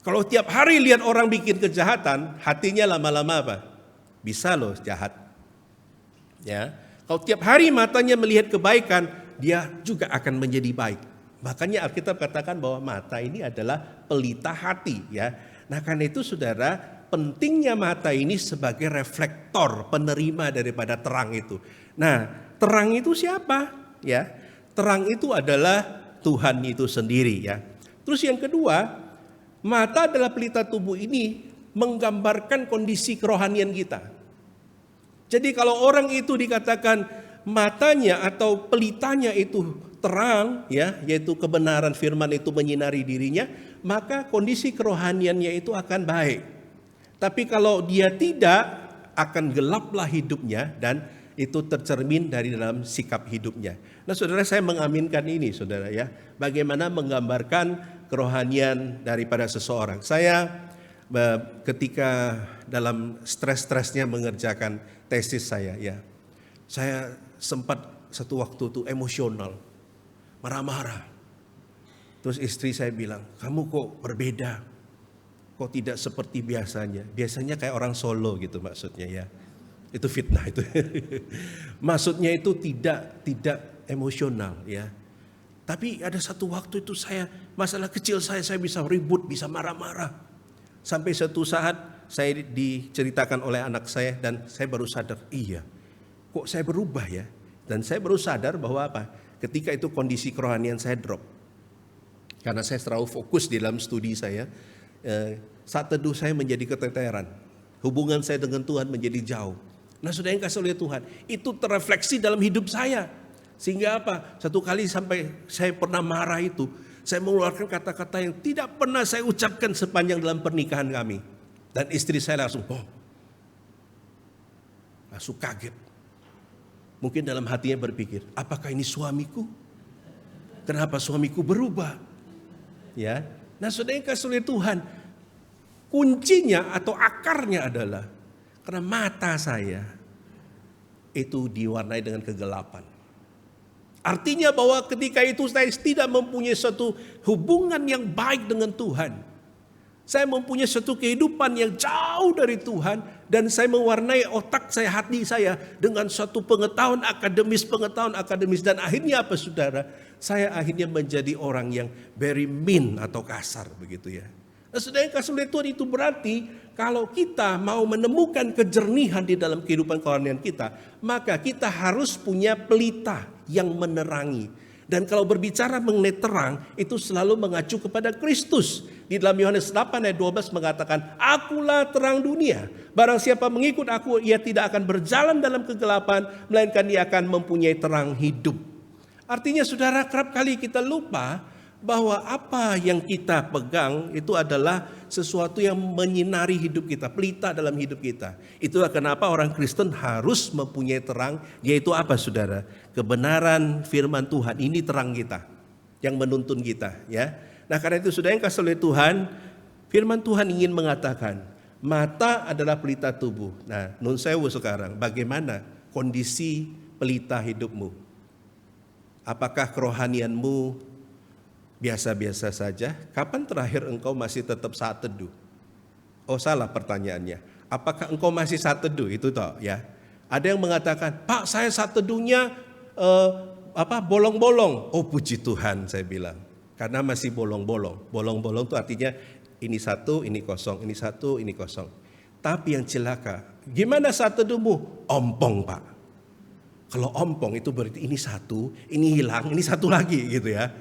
Kalau tiap hari lihat orang bikin kejahatan, hatinya lama-lama apa? Bisa loh jahat. Ya. Kalau tiap hari matanya melihat kebaikan, dia juga akan menjadi baik. Makanya Alkitab katakan bahwa mata ini adalah pelita hati, ya. Nah, karena itu saudara, pentingnya mata ini sebagai reflektor penerima daripada terang itu. Nah, terang itu siapa? Ya. Terang itu adalah Tuhan itu sendiri, ya. Terus yang kedua, mata adalah pelita tubuh ini menggambarkan kondisi kerohanian kita. Jadi kalau orang itu dikatakan matanya atau pelitanya itu terang, ya, yaitu kebenaran firman itu menyinari dirinya, maka kondisi kerohaniannya itu akan baik. Tapi kalau dia tidak, akan gelaplah hidupnya dan itu tercermin dari dalam sikap hidupnya. Nah saudara, saya mengaminkan ini saudara ya, bagaimana menggambarkan kerohanian daripada seseorang. Saya ketika dalam stres-stresnya mengerjakan tesis saya ya, saya sempat satu waktu itu emosional, marah-marah. Terus istri saya bilang, kamu kok berbeda, kok tidak seperti biasanya. Biasanya kayak orang Solo gitu maksudnya ya. Itu fitnah itu. Maksudnya itu tidak emosional ya. Tapi ada satu waktu itu masalah kecil saya bisa ribut, bisa marah-marah. Sampai satu saat saya diceritakan oleh anak saya dan saya baru sadar, iya kok saya berubah ya. Dan saya baru sadar bahwa apa? Ketika itu kondisi kerohanian saya drop. Karena saya terlalu fokus di dalam studi saya. Saat teduh saya menjadi keteteran. Hubungan saya dengan Tuhan menjadi jauh. Nah saudara yang kasih oleh Tuhan, itu terefleksi dalam hidup saya. Sehingga apa? Satu kali sampai saya pernah marah itu, saya mengeluarkan kata-kata yang tidak pernah saya ucapkan sepanjang dalam pernikahan kami. Dan istri saya langsung kaget. Mungkin dalam hatinya berpikir, apakah ini suamiku? Kenapa suamiku berubah? Ya. Nah saudara yang kasih oleh Tuhan, kuncinya atau akarnya adalah karena mata saya itu diwarnai dengan kegelapan. Artinya bahwa ketika itu saya tidak mempunyai suatu hubungan yang baik dengan Tuhan. Saya mempunyai suatu kehidupan yang jauh dari Tuhan. Dan saya mewarnai otak saya, hati saya dengan suatu pengetahuan akademis. Dan akhirnya apa saudara? Saya akhirnya menjadi orang yang very mean atau kasar begitu ya. Nah saudara yang kasih oleh Tuhan, itu berarti kalau kita mau menemukan kejernihan di dalam kehidupan kerohanian kita, maka kita harus punya pelita yang menerangi. Dan kalau berbicara mengenai terang, itu selalu mengacu kepada Kristus. Di dalam Yohanes 8 ayat 12 mengatakan, akulah terang dunia. Barang siapa mengikut aku, ia tidak akan berjalan dalam kegelapan, melainkan ia akan mempunyai terang hidup. Artinya saudara, kerap kali kita lupa bahwa apa yang kita pegang itu adalah sesuatu yang menyinari hidup kita, pelita dalam hidup kita. Itulah kenapa orang Kristen harus mempunyai terang, yaitu apa saudara? Kebenaran firman Tuhan, ini terang kita yang menuntun kita ya. Nah karena itu saudara yang kasih oleh Tuhan, firman Tuhan ingin mengatakan mata adalah pelita tubuh. Nah nun sewu sekarang, bagaimana kondisi pelita hidupmu? Apakah kerohanianmu biasa-biasa saja? Kapan terakhir engkau masih tetap saat teduh? Oh salah pertanyaannya. Apakah engkau masih saat teduh? Itu toh ya. Ada yang mengatakan, Pak saya saat teduhnya bolong-bolong. Oh puji Tuhan saya bilang. Karena masih bolong-bolong. Bolong-bolong itu artinya ini satu, ini kosong. Ini satu, ini kosong. Tapi yang celaka, gimana saat teduhmu? Ompong, Pak. Kalau ompong itu berarti ini satu, ini hilang, ini satu lagi gitu ya.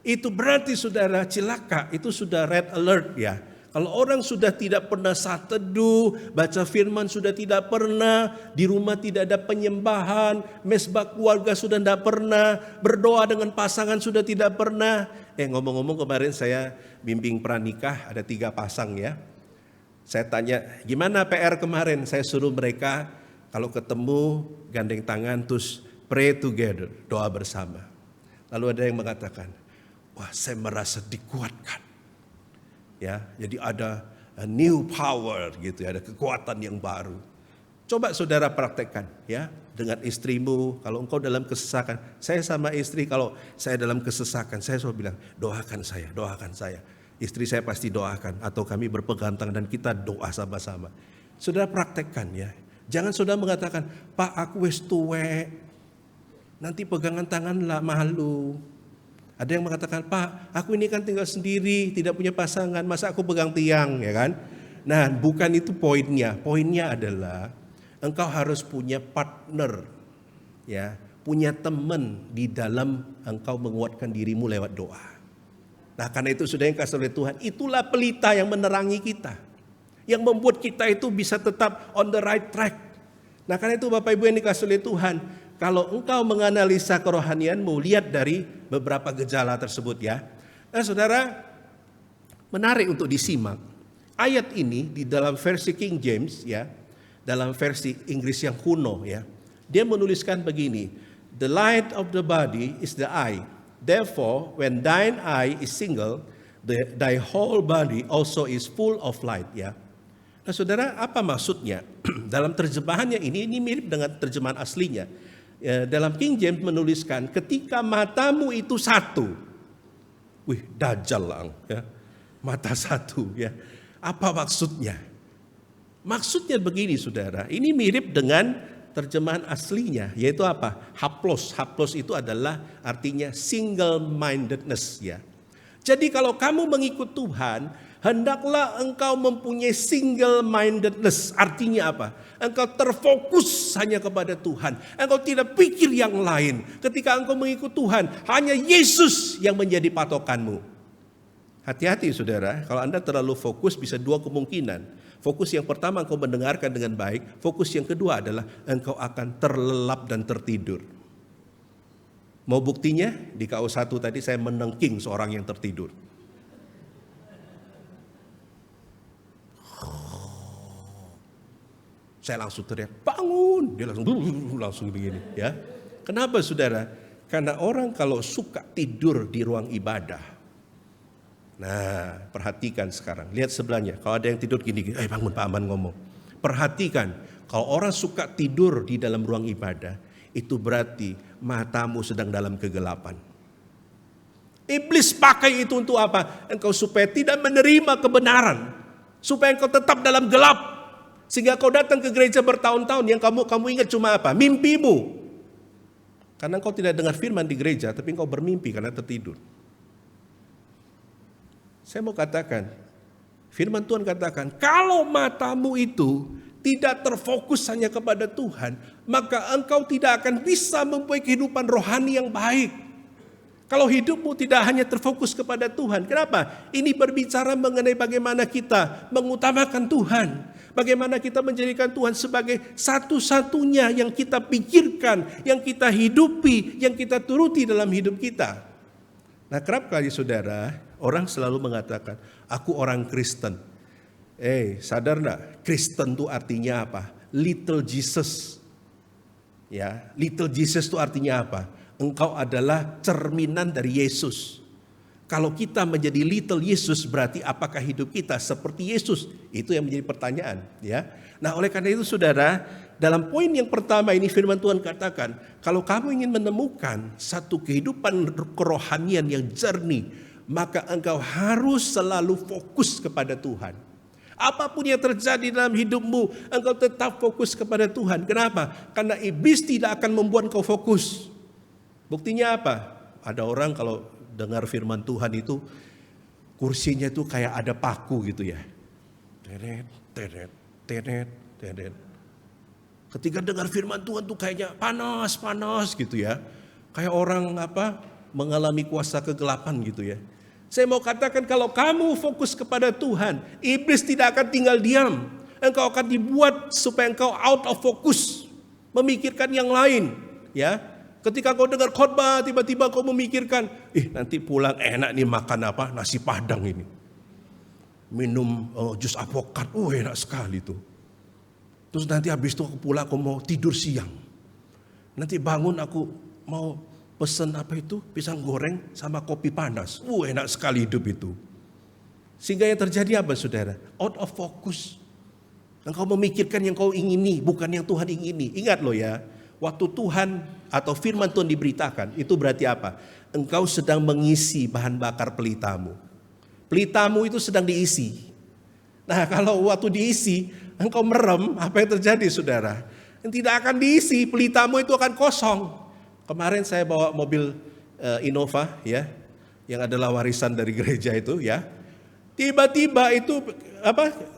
Itu berarti saudara celaka, itu sudah red alert ya. Kalau orang sudah tidak pernah saat teduh, baca firman sudah tidak pernah, di rumah tidak ada penyembahan, mesbah keluarga sudah tidak pernah, berdoa dengan pasangan sudah tidak pernah. Ngomong-ngomong kemarin saya bimbing pranikah, ada 3 pasang ya. Saya tanya, gimana PR kemarin? Saya suruh mereka kalau ketemu gandeng tangan terus pray together, doa bersama. Lalu ada yang mengatakan, wah saya merasa dikuatkan. Ya, jadi ada a new power gitu ya, ada kekuatan yang baru. Coba saudara praktekkan ya dengan istrimu, kalau engkau dalam kesesakan. Saya sama istri kalau saya dalam kesesakan, saya selalu bilang, doakan saya, doakan saya. Istri saya pasti doakan, atau kami berpegang tangan dan kita doa sama-sama. Saudara praktekkan ya. Jangan saudara mengatakan, Pak aku wis tuwek, nanti pegangan tangan lah malu. Ada yang mengatakan, Pak aku ini kan tinggal sendiri, tidak punya pasangan, masa aku pegang tiang ya kan. Nah bukan itu poinnya. Poinnya adalah engkau harus punya partner ya, punya teman di dalam engkau menguatkan dirimu lewat doa. Nah karena itu sudah yang kasih oleh Tuhan, itulah pelita yang menerangi kita, yang membuat kita itu bisa tetap on the right track. Nah karena itu Bapak Ibu yang dikasih oleh Tuhan, kalau engkau menganalisa kerohanianmu, lihat dari beberapa gejala tersebut ya. Nah saudara, menarik untuk disimak. Ayat ini di dalam versi King James ya, dalam versi Inggris yang kuno ya, dia menuliskan begini, the light of the body is the eye. Therefore, when thine eye is single, thy whole body also is full of light ya. Nah saudara, apa maksudnya? Dalam terjemahannya ini mirip dengan terjemahan aslinya. Ya, dalam King James menuliskan ketika matamu itu satu. Wih, dajal lang ya. Mata satu ya. Apa maksudnya? Maksudnya begini saudara, ini mirip dengan terjemahan aslinya, yaitu apa? Haplos. Haplos itu adalah artinya single mindedness ya. Jadi kalau kamu mengikut Tuhan, hendaklah engkau mempunyai single mindedness. Artinya apa? Engkau terfokus hanya kepada Tuhan. Engkau tidak pikir yang lain. Ketika engkau mengikut Tuhan, hanya Yesus yang menjadi patokanmu. Hati-hati saudara, kalau Anda terlalu fokus bisa 2 kemungkinan. Fokus yang pertama engkau mendengarkan dengan baik. Fokus yang kedua adalah engkau akan terlelap dan tertidur. Mau buktinya? Di KO1 tadi saya menengking seorang yang tertidur. Saya langsung teriak, bangun. Dia langsung begini ya. Kenapa saudara? Karena orang kalau suka tidur di ruang ibadah. Nah perhatikan sekarang, lihat sebelahnya. Kalau ada yang tidur gini, bangun Pak Aman ngomong. Perhatikan, kalau orang suka tidur di dalam ruang ibadah, itu berarti matamu sedang dalam kegelapan. Iblis pakai itu untuk apa? Engkau supaya tidak menerima kebenaran. Supaya engkau tetap dalam gelap. Sehingga kau datang ke gereja bertahun-tahun, yang kamu ingat cuma apa? Mimpimu. Karena engkau tidak dengar firman di gereja, tapi engkau bermimpi karena tertidur. Saya mau katakan, firman Tuhan katakan, kalau matamu itu tidak terfokus hanya kepada Tuhan, maka engkau tidak akan bisa mempunyai kehidupan rohani yang baik. Kalau hidupmu tidak hanya terfokus kepada Tuhan. Kenapa? Ini berbicara mengenai bagaimana kita mengutamakan Tuhan. Bagaimana kita menjadikan Tuhan sebagai satu-satunya yang kita pikirkan, yang kita hidupi, yang kita turuti dalam hidup kita. Nah kerap kali saudara, orang selalu mengatakan, aku orang Kristen. Sadar enggak? Kristen itu artinya apa? Little Jesus. Ya, little Jesus itu artinya apa? Engkau adalah cerminan dari Yesus. Kalau kita menjadi little Yesus, berarti apakah hidup kita seperti Yesus? Itu yang menjadi pertanyaan, ya. Nah, oleh karena itu saudara, dalam poin yang pertama ini firman Tuhan katakan, kalau kamu ingin menemukan satu kehidupan kerohanian yang jernih, maka engkau harus selalu fokus kepada Tuhan. Apapun yang terjadi dalam hidupmu, engkau tetap fokus kepada Tuhan. Kenapa? Karena iblis tidak akan membuat engkau fokus. Buktinya apa? Ada orang kalau dengar firman Tuhan itu, kursinya itu kayak ada paku gitu ya. Teret, teret, tenet. Ketika dengar firman Tuhan tuh kayaknya panas gitu ya. Kayak orang mengalami kuasa kegelapan gitu ya. Saya mau katakan kalau kamu fokus kepada Tuhan, iblis tidak akan tinggal diam. Engkau akan dibuat supaya engkau out of focus, memikirkan yang lain, ya. Ketika kau dengar khotbah, tiba-tiba kau memikirkan, nanti pulang enak nih makan nasi padang ini. Minum jus apokat, enak sekali tuh. Terus nanti habis itu aku pulang, aku mau tidur siang. Nanti bangun aku mau pesen pisang goreng sama kopi panas. Enak sekali hidup itu. Sehingga yang terjadi apa saudara? Out of focus. Engkau memikirkan yang kau ingini, bukan yang Tuhan ingini. Ingat loh ya, waktu Tuhan atau firman Tuhan diberitakan, itu berarti apa? Engkau sedang mengisi bahan bakar pelitamu. Pelitamu itu sedang diisi. Nah kalau waktu diisi, engkau merem, apa yang terjadi saudara? Yang tidak akan diisi, pelitamu itu akan kosong. Kemarin saya bawa mobil Innova ya, yang adalah warisan dari gereja itu ya. Tiba-tiba itu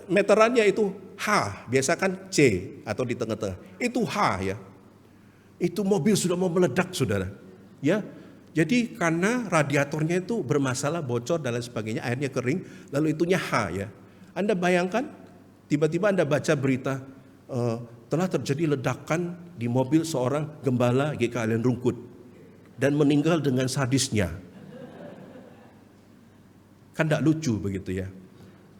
meterannya itu H, biasa kan C atau di tengah-tengah. Itu H ya. Itu mobil sudah mau meledak saudara. Ya. Jadi karena radiatornya itu bermasalah, bocor dan lain sebagainya, airnya kering, lalu itunya H ya. Anda bayangkan tiba-tiba Anda baca berita telah terjadi ledakan di mobil seorang gembala GKLN Rungkut dan meninggal dengan sadisnya. Kan tidak lucu begitu ya.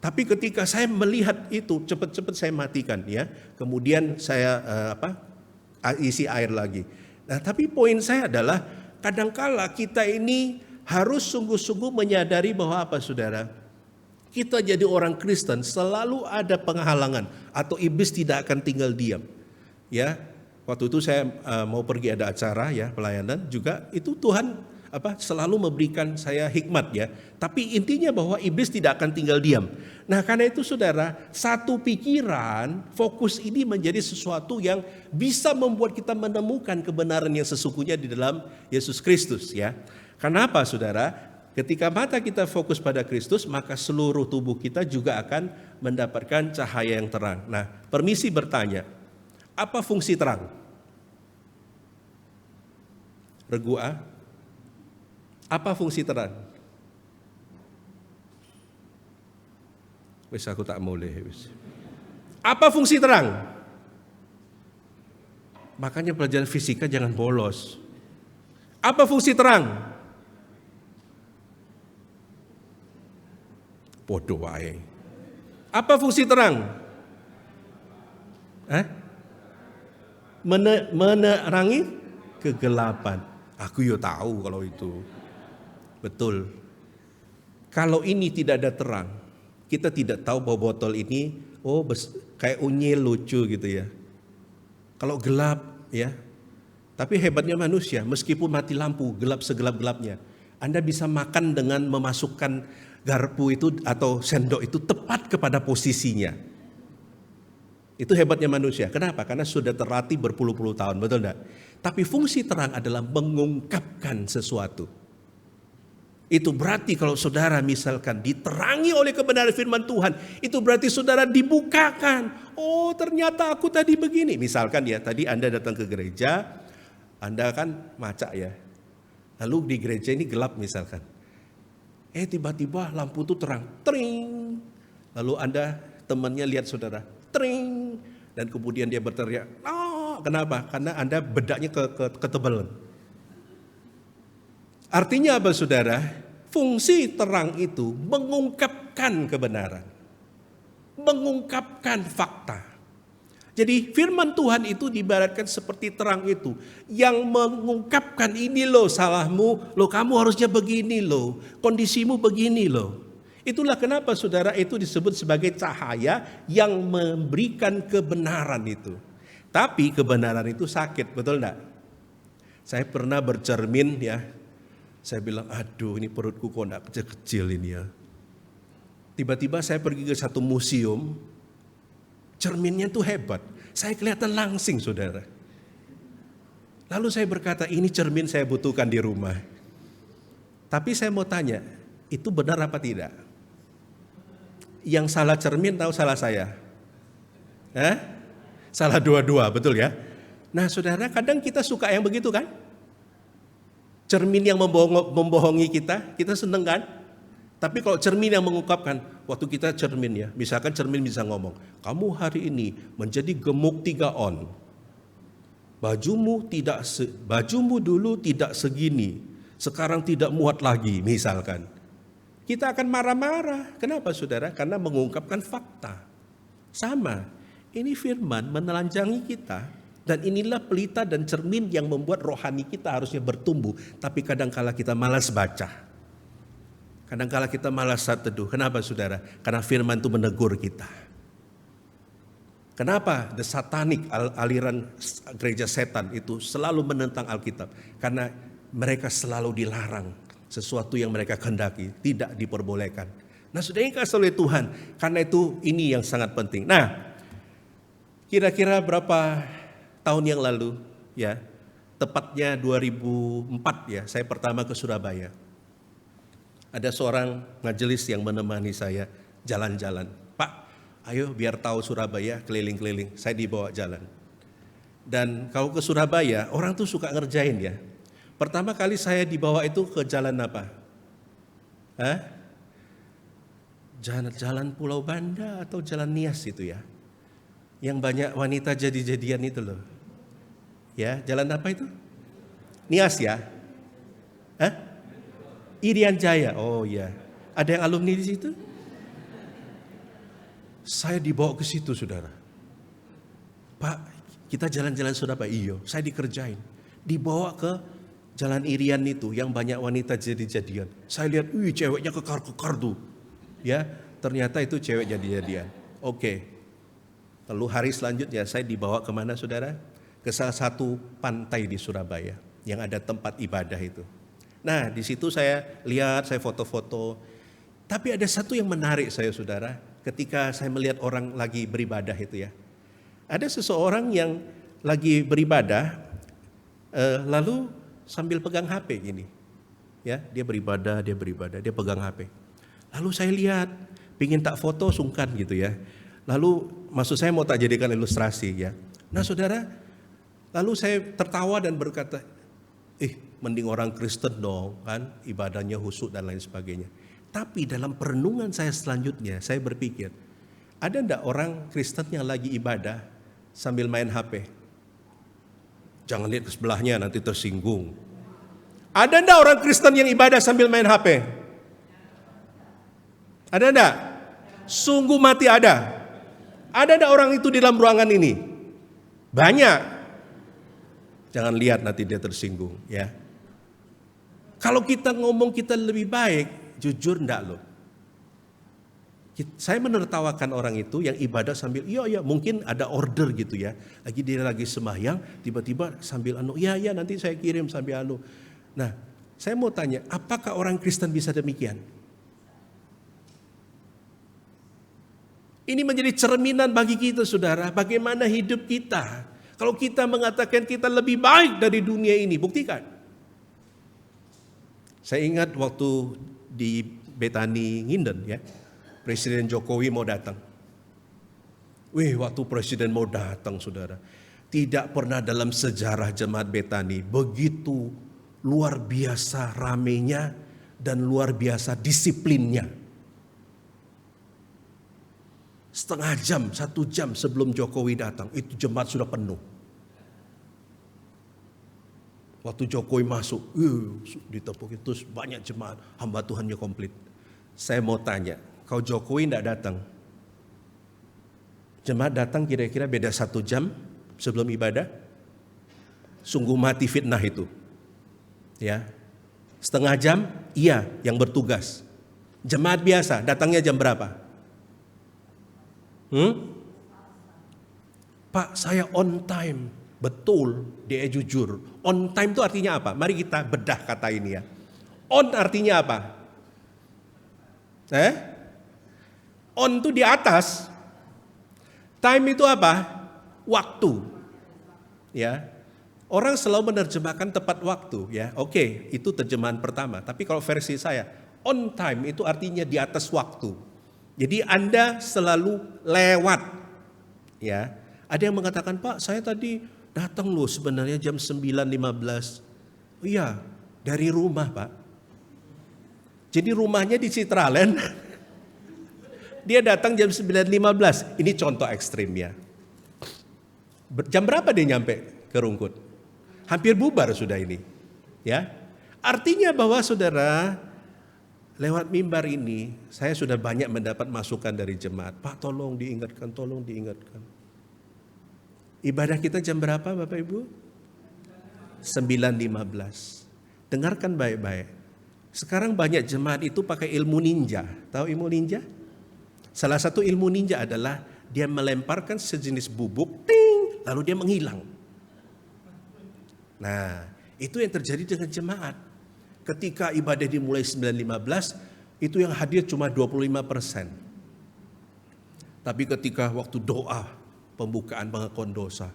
Tapi ketika saya melihat itu, cepat-cepat saya matikan ya. Kemudian saya isi air lagi. Nah, tapi poin saya adalah kadangkala kita ini harus sungguh-sungguh menyadari bahwa saudara? Kita jadi orang Kristen selalu ada penghalangan atau iblis tidak akan tinggal diam. Ya, waktu itu saya mau pergi ada acara ya pelayanan juga itu Tuhan selalu memberikan saya hikmat ya. Tapi intinya bahwa iblis tidak akan tinggal diam. Nah karena itu saudara, satu pikiran fokus ini menjadi sesuatu yang bisa membuat kita menemukan kebenaran yang sesungguhnya di dalam Yesus Kristus ya. Kenapa saudara? Ketika mata kita fokus pada Kristus, maka seluruh tubuh kita juga akan mendapatkan cahaya yang terang. Nah, permisi bertanya, apa fungsi terang? Regu A? Apa fungsi terang? Wis aku tak boleh. Apa fungsi terang? Makanya pelajaran fisika jangan bolos. Apa fungsi terang? Bodoh wae. Apa fungsi terang? Menerangi kegelapan. Aku tahu kalau itu. Betul. Kalau ini tidak ada terang, kita tidak tahu bahwa botol ini kayak unyil lucu gitu ya. Kalau gelap ya. Tapi hebatnya manusia, meskipun mati lampu, gelap segelap-gelapnya, Anda bisa makan dengan memasukkan garpu itu atau sendok itu tepat kepada posisinya. Itu hebatnya manusia. Kenapa? Karena sudah terlatih berpuluh-puluh tahun, betul enggak? Tapi fungsi terang adalah mengungkapkan sesuatu. Itu berarti kalau saudara misalkan diterangi oleh kebenaran firman Tuhan, itu berarti saudara dibukakan. Oh ternyata aku tadi begini. Misalkan ya, tadi Anda datang ke gereja, Anda kan macak ya. Lalu di gereja ini gelap misalkan. Tiba-tiba lampu itu terang, tring. Lalu Anda temannya lihat saudara, tring. Dan kemudian dia berteriak, kenapa? Karena Anda bedaknya ketebalan. Artinya apa saudara? Fungsi terang itu mengungkapkan kebenaran. Mengungkapkan fakta. Jadi firman Tuhan itu diibaratkan seperti terang itu. Yang mengungkapkan ini loh salahmu, loh kamu harusnya begini loh, kondisimu begini loh. Itulah kenapa saudara itu disebut sebagai cahaya yang memberikan kebenaran itu. Tapi kebenaran itu sakit, betul enggak? Saya pernah bercermin ya. Saya bilang, aduh ini perutku kok enggak kecil-kecil ini ya. Tiba-tiba saya pergi ke satu museum. Cerminnya itu hebat. Saya kelihatan langsing saudara. Lalu saya berkata, ini cermin saya butuhkan di rumah. Tapi saya mau tanya, itu benar apa tidak? Yang salah cermin tahu salah saya? Salah dua-dua, betul ya? Nah saudara, kadang kita suka yang begitu kan? Cermin yang membohongi kita seneng kan? Tapi kalau cermin yang mengungkapkan, waktu kita cermin ya, misalkan cermin bisa ngomong, kamu hari ini menjadi gemuk 3 on. Bajumu dulu tidak segini, sekarang tidak muat lagi misalkan. Kita akan marah-marah. Kenapa saudara? Karena mengungkapkan fakta. Sama, ini firman menelanjangi kita. Dan inilah pelita dan cermin yang membuat rohani kita harusnya bertumbuh. Tapi kadangkala kita malas baca. Kadangkala kita malas saat teduh. Kenapa saudara? Karena firman itu menegur kita. Kenapa the satanic aliran gereja setan itu selalu menentang Alkitab? Karena mereka selalu dilarang sesuatu yang mereka kehendaki tidak diperbolehkan. Nah, sudah yang kasih oleh Tuhan. Karena itu ini yang sangat penting. Nah, kira-kira berapa tahun yang lalu ya, tepatnya 2004 ya, saya pertama ke Surabaya. Ada seorang majelis yang menemani saya jalan-jalan. Pak, ayo biar tahu Surabaya, keliling-keliling. Saya dibawa jalan. Dan kalau ke Surabaya, orang tuh suka ngerjain ya. Pertama kali saya dibawa itu ke jalan apa? Jalan Pulau Banda atau Jalan Nias itu ya. Yang banyak wanita jadi-jadian itu loh. Ya, jalan apa itu? Nias ya? Irian Jaya. Oh iya. Ada yang alumni di situ? Saya dibawa ke situ, saudara. Pak, kita jalan-jalan Surabaya. Iya, saya dikerjain. Dibawa ke Jalan Irian itu yang banyak wanita jadi-jadian. Saya lihat, ceweknya kekar-kekar tuh. Ya, ternyata itu cewek jadi-jadian. Oke. Lalu hari selanjutnya saya dibawa kemana saudara? Ke salah satu pantai di Surabaya yang ada tempat ibadah itu. Nah di situ saya lihat, saya foto-foto. Tapi ada satu yang menarik saya saudara. Ketika saya melihat orang lagi beribadah itu ya. Ada seseorang yang lagi beribadah, lalu sambil pegang HP gini. Ya, dia beribadah, dia pegang HP. Lalu saya lihat, pingin tak foto sungkan gitu ya. Lalu maksud saya mau tak jadikan ilustrasi ya. Nah saudara, lalu saya tertawa dan berkata, mending orang Kristen dong kan, ibadahnya khusyuk dan lain sebagainya. Tapi dalam perenungan saya selanjutnya, saya berpikir, ada enggak orang Kristen yang lagi ibadah sambil main HP? Jangan lihat ke sebelahnya nanti tersinggung. Ada enggak orang Kristen yang ibadah sambil main HP? Ada enggak? Sungguh mati ada. Ada enggak orang itu di dalam ruangan ini? Banyak. Jangan lihat nanti dia tersinggung ya. Kalau kita ngomong kita lebih baik, jujur enggak loh. Saya menertawakan orang itu yang ibadah sambil iya mungkin ada order gitu ya. Dia lagi sembahyang tiba-tiba sambil ya nanti saya kirim sambil Nah, saya mau tanya, apakah orang Kristen bisa demikian? Ini menjadi cerminan bagi kita saudara, bagaimana hidup kita. Kalau kita mengatakan kita lebih baik dari dunia ini, buktikan. Saya ingat waktu di Betani Nginden ya, Presiden Jokowi mau datang. Waktu Presiden mau datang saudara, tidak pernah dalam sejarah jemaat Betani begitu luar biasa ramenya dan luar biasa disiplinnya. Setengah jam, 1 jam sebelum Jokowi datang, itu jemaat sudah penuh. Waktu Jokowi masuk, ditepuk itu banyak jemaat, hamba Tuhannya komplit. Saya mau tanya, kalau Jokowi tidak datang, jemaat datang kira-kira beda 1 jam sebelum ibadah, sungguh mati fitnah itu. Ya, setengah jam, iya yang bertugas. Jemaat biasa datangnya jam berapa? Pak, saya on time. Betul, dia jujur. On time itu artinya apa? Mari kita bedah kata ini ya. On artinya apa? On itu di atas. Time itu apa? Waktu. Ya. Orang selalu menerjemahkan tepat waktu ya. Oke, itu terjemahan pertama. Tapi kalau versi saya, on time itu artinya di atas waktu. Jadi Anda selalu lewat. Ya, ada yang mengatakan, Pak, saya tadi datang loh sebenarnya jam 9.15. Oh iya, dari rumah, Pak. Jadi rumahnya di Citraland. Dia datang jam 9.15. Ini contoh ekstrimnya. Jam berapa dia nyampe ke Rungkut? Hampir bubar sudah ini. Ya, artinya bahwa saudara, lewat mimbar ini saya sudah banyak mendapat masukan dari jemaat. Pak, tolong diingatkan, tolong diingatkan. Ibadah kita jam berapa Bapak Ibu? 9.15. Dengarkan baik-baik. Sekarang banyak jemaat itu pakai ilmu ninja. Tahu ilmu ninja? Salah satu ilmu ninja adalah dia melemparkan sejenis bubuk, ting, lalu dia menghilang. Nah, itu yang terjadi dengan jemaat. Ketika ibadah dimulai 9.15, itu yang hadir cuma 25%. Tapi ketika waktu doa, pembukaan pengakuan dosa,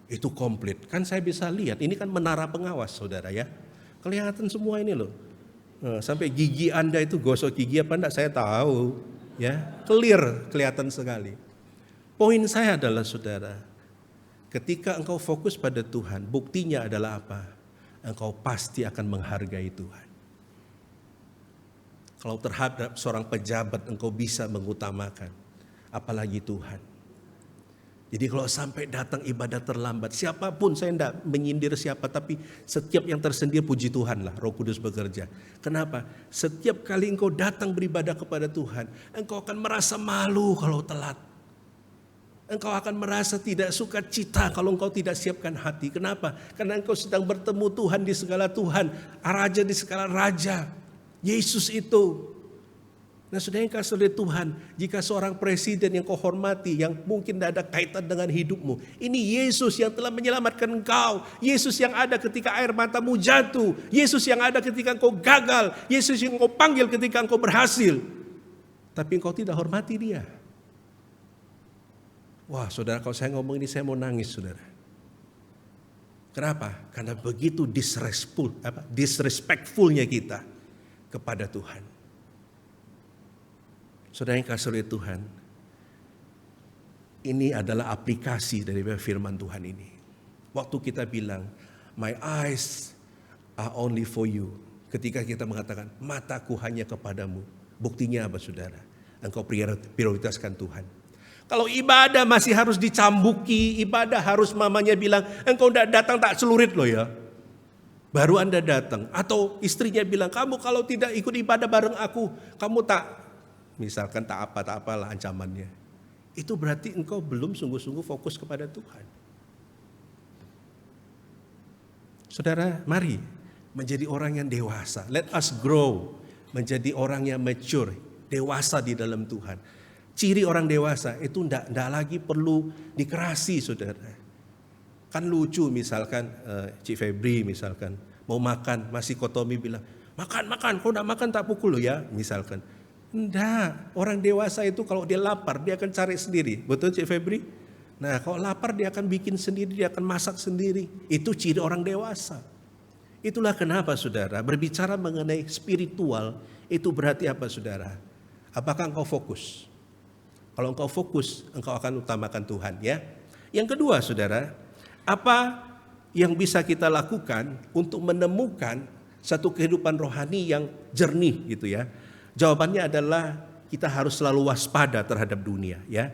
itu komplit. Kan saya bisa lihat, ini kan menara pengawas saudara ya. Kelihatan semua ini loh. Sampai gigi Anda itu gosok gigi apa enggak saya tahu. Ya, clear, kelihatan sekali. Poin saya adalah saudara, ketika engkau fokus pada Tuhan, buktinya adalah apa? Engkau pasti akan menghargai Tuhan. Kalau terhadap seorang pejabat engkau bisa mengutamakan, apalagi Tuhan. Jadi kalau sampai datang ibadah terlambat, siapapun, saya tidak menyindir siapa, tapi setiap yang tersendir puji Tuhan lah, Roh Kudus bekerja. Kenapa? Setiap kali engkau datang beribadah kepada Tuhan, engkau akan merasa malu kalau telat. Engkau akan merasa tidak suka cita kalau engkau tidak siapkan hati. Kenapa? Karena engkau sedang bertemu Tuhan di segala Tuhan, Raja di segala Raja, Yesus itu. Nah, saudara yang kasih oleh Tuhan, jika seorang presiden yang kau hormati, yang mungkin tidak ada kaitan dengan hidupmu, ini Yesus yang telah menyelamatkan engkau, Yesus yang ada ketika air matamu jatuh, Yesus yang ada ketika engkau gagal, Yesus yang engkau panggil ketika engkau berhasil. Tapi engkau tidak hormati dia. Wah saudara, kalau saya ngomong ini saya mau nangis saudara. Kenapa? Karena begitu disrespectfulnya kita kepada Tuhan. Saudara yang kasih oleh Tuhan, ini adalah aplikasi dari firman Tuhan ini. Waktu kita bilang, my eyes are only for you. Ketika kita mengatakan, mataku hanya kepadamu. Buktinya apa saudara? Engkau prioritaskan Tuhan. Kalau ibadah masih harus dicambuki, ibadah harus mamanya bilang, engkau tidak datang tak celurit loh ya. Baru Anda datang. Atau istrinya bilang, kamu kalau tidak ikut ibadah bareng aku, kamu tak... Misalkan tak apalah ancamannya. Itu berarti engkau belum sungguh-sungguh fokus kepada Tuhan. Saudara, mari menjadi orang yang dewasa. Let us grow. Menjadi orang yang mature. Dewasa di dalam Tuhan. Ciri orang dewasa itu tidak lagi perlu dikerasi saudara. Kan lucu misalkan Cik Febri misalkan. Mau makan, masih kotomi bilang, makan, kau tidak makan tak pukul lo ya misalkan. Enggak, orang dewasa itu kalau dia lapar dia akan cari sendiri. Betul Cik Febri? Nah kalau lapar dia akan bikin sendiri, dia akan masak sendiri. Itu ciri orang dewasa. Itulah kenapa saudara, berbicara mengenai spiritual itu berarti apa saudara? Apakah engkau fokus? Kalau engkau fokus, engkau akan utamakan Tuhan ya. Yang kedua saudara, apa yang bisa kita lakukan untuk menemukan satu kehidupan rohani yang jernih gitu ya? Jawabannya adalah kita harus selalu waspada terhadap dunia ya.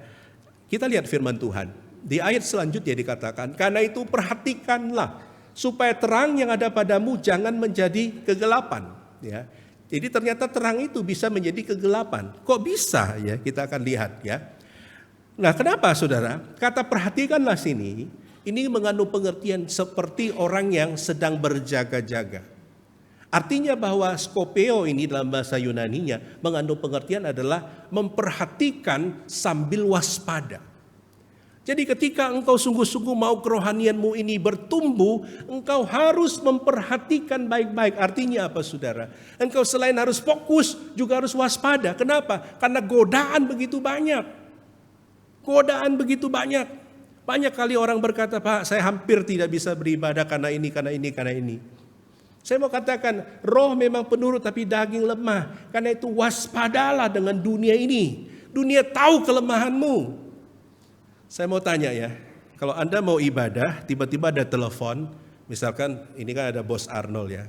Kita lihat firman Tuhan. Di ayat selanjutnya dikatakan, karena itu perhatikanlah supaya terang yang ada padamu jangan menjadi kegelapan ya. Jadi ternyata terang itu bisa menjadi kegelapan. Kok bisa ya? Kita akan lihat ya. Nah, kenapa saudara? Kata perhatikanlah sini, ini mengandung pengertian seperti orang yang sedang berjaga-jaga. Artinya bahwa skopeo ini dalam bahasa Yunaninya mengandung pengertian adalah memperhatikan sambil waspada. Jadi ketika engkau sungguh-sungguh mau kerohanianmu ini bertumbuh, engkau harus memperhatikan baik-baik. Artinya apa saudara? Engkau selain harus fokus juga harus waspada. Kenapa? Karena godaan begitu banyak. Godaan begitu banyak. Banyak kali orang berkata, Pak saya hampir tidak bisa beribadah karena ini. Saya mau katakan, roh memang penurut tapi daging lemah. Karena itu waspadalah dengan dunia ini. Dunia tahu kelemahanmu. Saya mau tanya ya, kalau Anda mau ibadah, tiba-tiba ada telepon, misalkan ini kan ada Bos Arnold ya,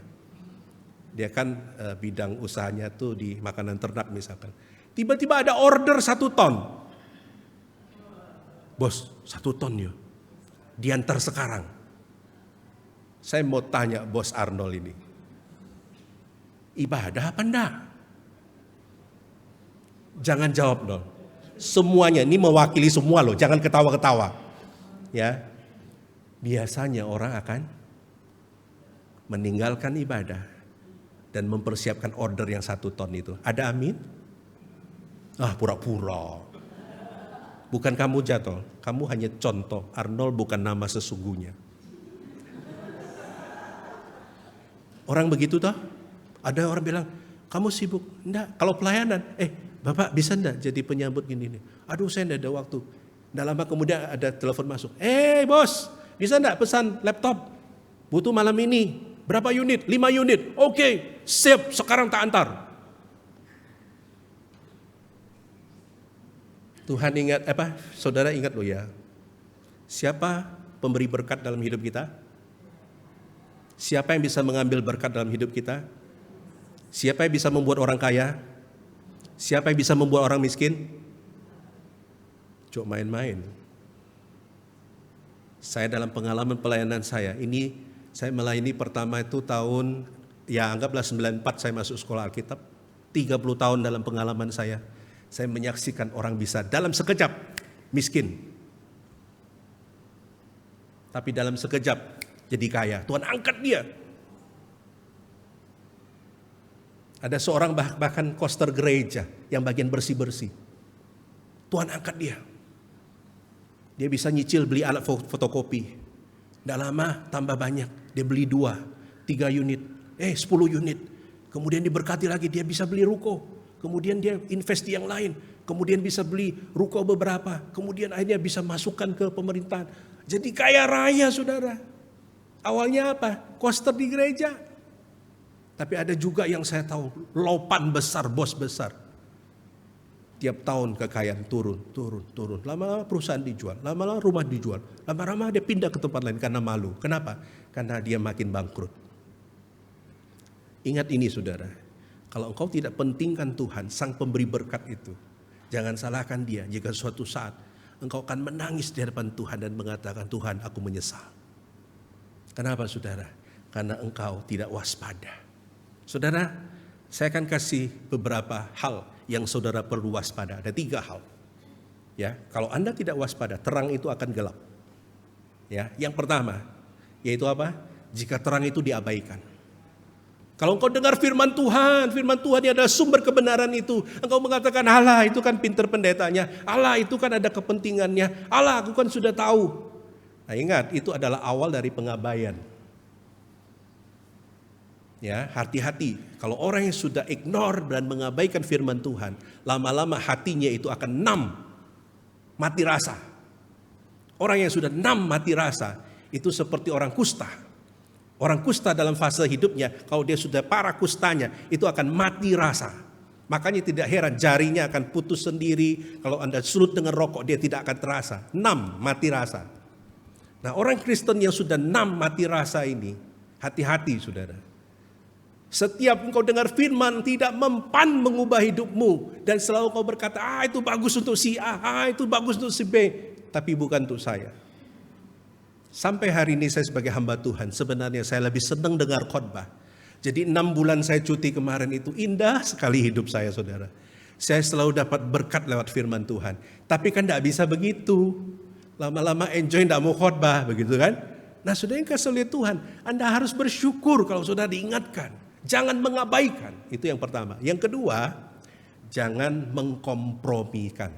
dia kan bidang usahanya tuh di makanan ternak misalkan. Tiba-tiba ada order 1 ton. Bos, 1 ton ya, diantar sekarang. Saya mau tanya Bos Arnold ini, ibadah apa enggak? Jangan jawab dong. Semuanya, ini mewakili semua loh, jangan ketawa-ketawa. Ya, biasanya orang akan meninggalkan ibadah dan mempersiapkan order yang 1 ton itu. Ada amin? Pura-pura. Bukan kamu jatuh, kamu hanya contoh. Arnold bukan nama sesungguhnya. Orang begitu toh? Ada orang bilang, kamu sibuk? Enggak, kalau pelayanan, Bapak bisa enggak jadi penyambut gini nih? Aduh saya enggak ada waktu. Enggak lama kemudian ada telepon masuk. Bos, bisa enggak pesan laptop? Butuh malam ini. Berapa unit? 5 unit. Oke, siap, sekarang tak antar. Tuhan ingat, saudara ingat loh ya. Siapa pemberi berkat dalam hidup kita? Siapa yang bisa mengambil berkat dalam hidup kita? Siapa yang bisa membuat orang kaya? Siapa yang bisa membuat orang miskin? Cuma main-main. Saya dalam pengalaman pelayanan saya, saya melayani pertama itu tahun, ya anggaplah 94 saya masuk sekolah Alkitab. 30 tahun dalam pengalaman saya menyaksikan orang bisa dalam sekejap miskin. Tapi dalam sekejap jadi kaya. Tuhan angkat dia. Ada seorang bahkan koster gereja yang bagian bersih-bersih. Tuhan angkat dia. Dia bisa nyicil beli alat fotokopi. Tidak lama tambah banyak. Dia beli 2, 3 unit. 10 unit. Kemudian diberkati lagi. Dia bisa beli ruko. Kemudian dia invest di yang lain. Kemudian bisa beli ruko beberapa. Kemudian akhirnya bisa masukkan ke pemerintahan. Jadi kaya raya saudara. Awalnya apa? Koster di gereja. Tapi ada juga yang saya tahu, lopan besar, bos besar. Tiap tahun kekayaan turun. Lama-lama perusahaan dijual, lama-lama rumah dijual. Lama-lama dia pindah ke tempat lain karena malu. Kenapa? Karena dia makin bangkrut. Ingat ini saudara, kalau engkau tidak pentingkan Tuhan, sang pemberi berkat itu, jangan salahkan dia jika suatu saat engkau akan menangis di hadapan Tuhan dan mengatakan, Tuhan aku menyesal. Kenapa saudara? Karena engkau tidak waspada. Saudara, saya akan kasih beberapa hal yang saudara perlu waspada. Ada 3 hal. Ya, kalau Anda tidak waspada, terang itu akan gelap. Ya, yang pertama, yaitu apa? Jika terang itu diabaikan. Kalau engkau dengar firman Tuhan ini adalah sumber kebenaran itu. Engkau mengatakan, Allah itu kan pinter pendetanya. Allah itu kan ada kepentingannya. Allah aku kan sudah tahu. Nah ingat, itu adalah awal dari pengabaian. Ya, hati-hati. Kalau orang yang sudah ignore dan mengabaikan firman Tuhan, lama-lama hatinya itu akan mati rasa. Orang yang sudah mati rasa, itu seperti orang kusta. Orang kusta dalam fase hidupnya, kalau dia sudah parah kustanya, itu akan mati rasa. Makanya tidak heran jarinya akan putus sendiri. Kalau Anda surut dengan rokok, dia tidak akan terasa. Mati rasa. Nah orang Kristen yang sudah mati rasa ini, hati-hati saudara. Setiap engkau dengar firman tidak mempan mengubah hidupmu. Dan selalu kau berkata, itu bagus untuk si A, itu bagus untuk si B. Tapi bukan untuk saya. Sampai hari ini saya sebagai hamba Tuhan, sebenarnya saya lebih senang dengar khotbah. Jadi 6 bulan saya cuti kemarin itu indah sekali hidup saya saudara. Saya selalu dapat berkat lewat firman Tuhan. Tapi kan tidak bisa begitu. Lama-lama enjoy tidak mau khotbah begitu kan. Nah saudara yang kasih oleh Tuhan, Anda harus bersyukur kalau saudara diingatkan. Jangan mengabaikan, itu yang pertama. Yang kedua, jangan mengkompromikan.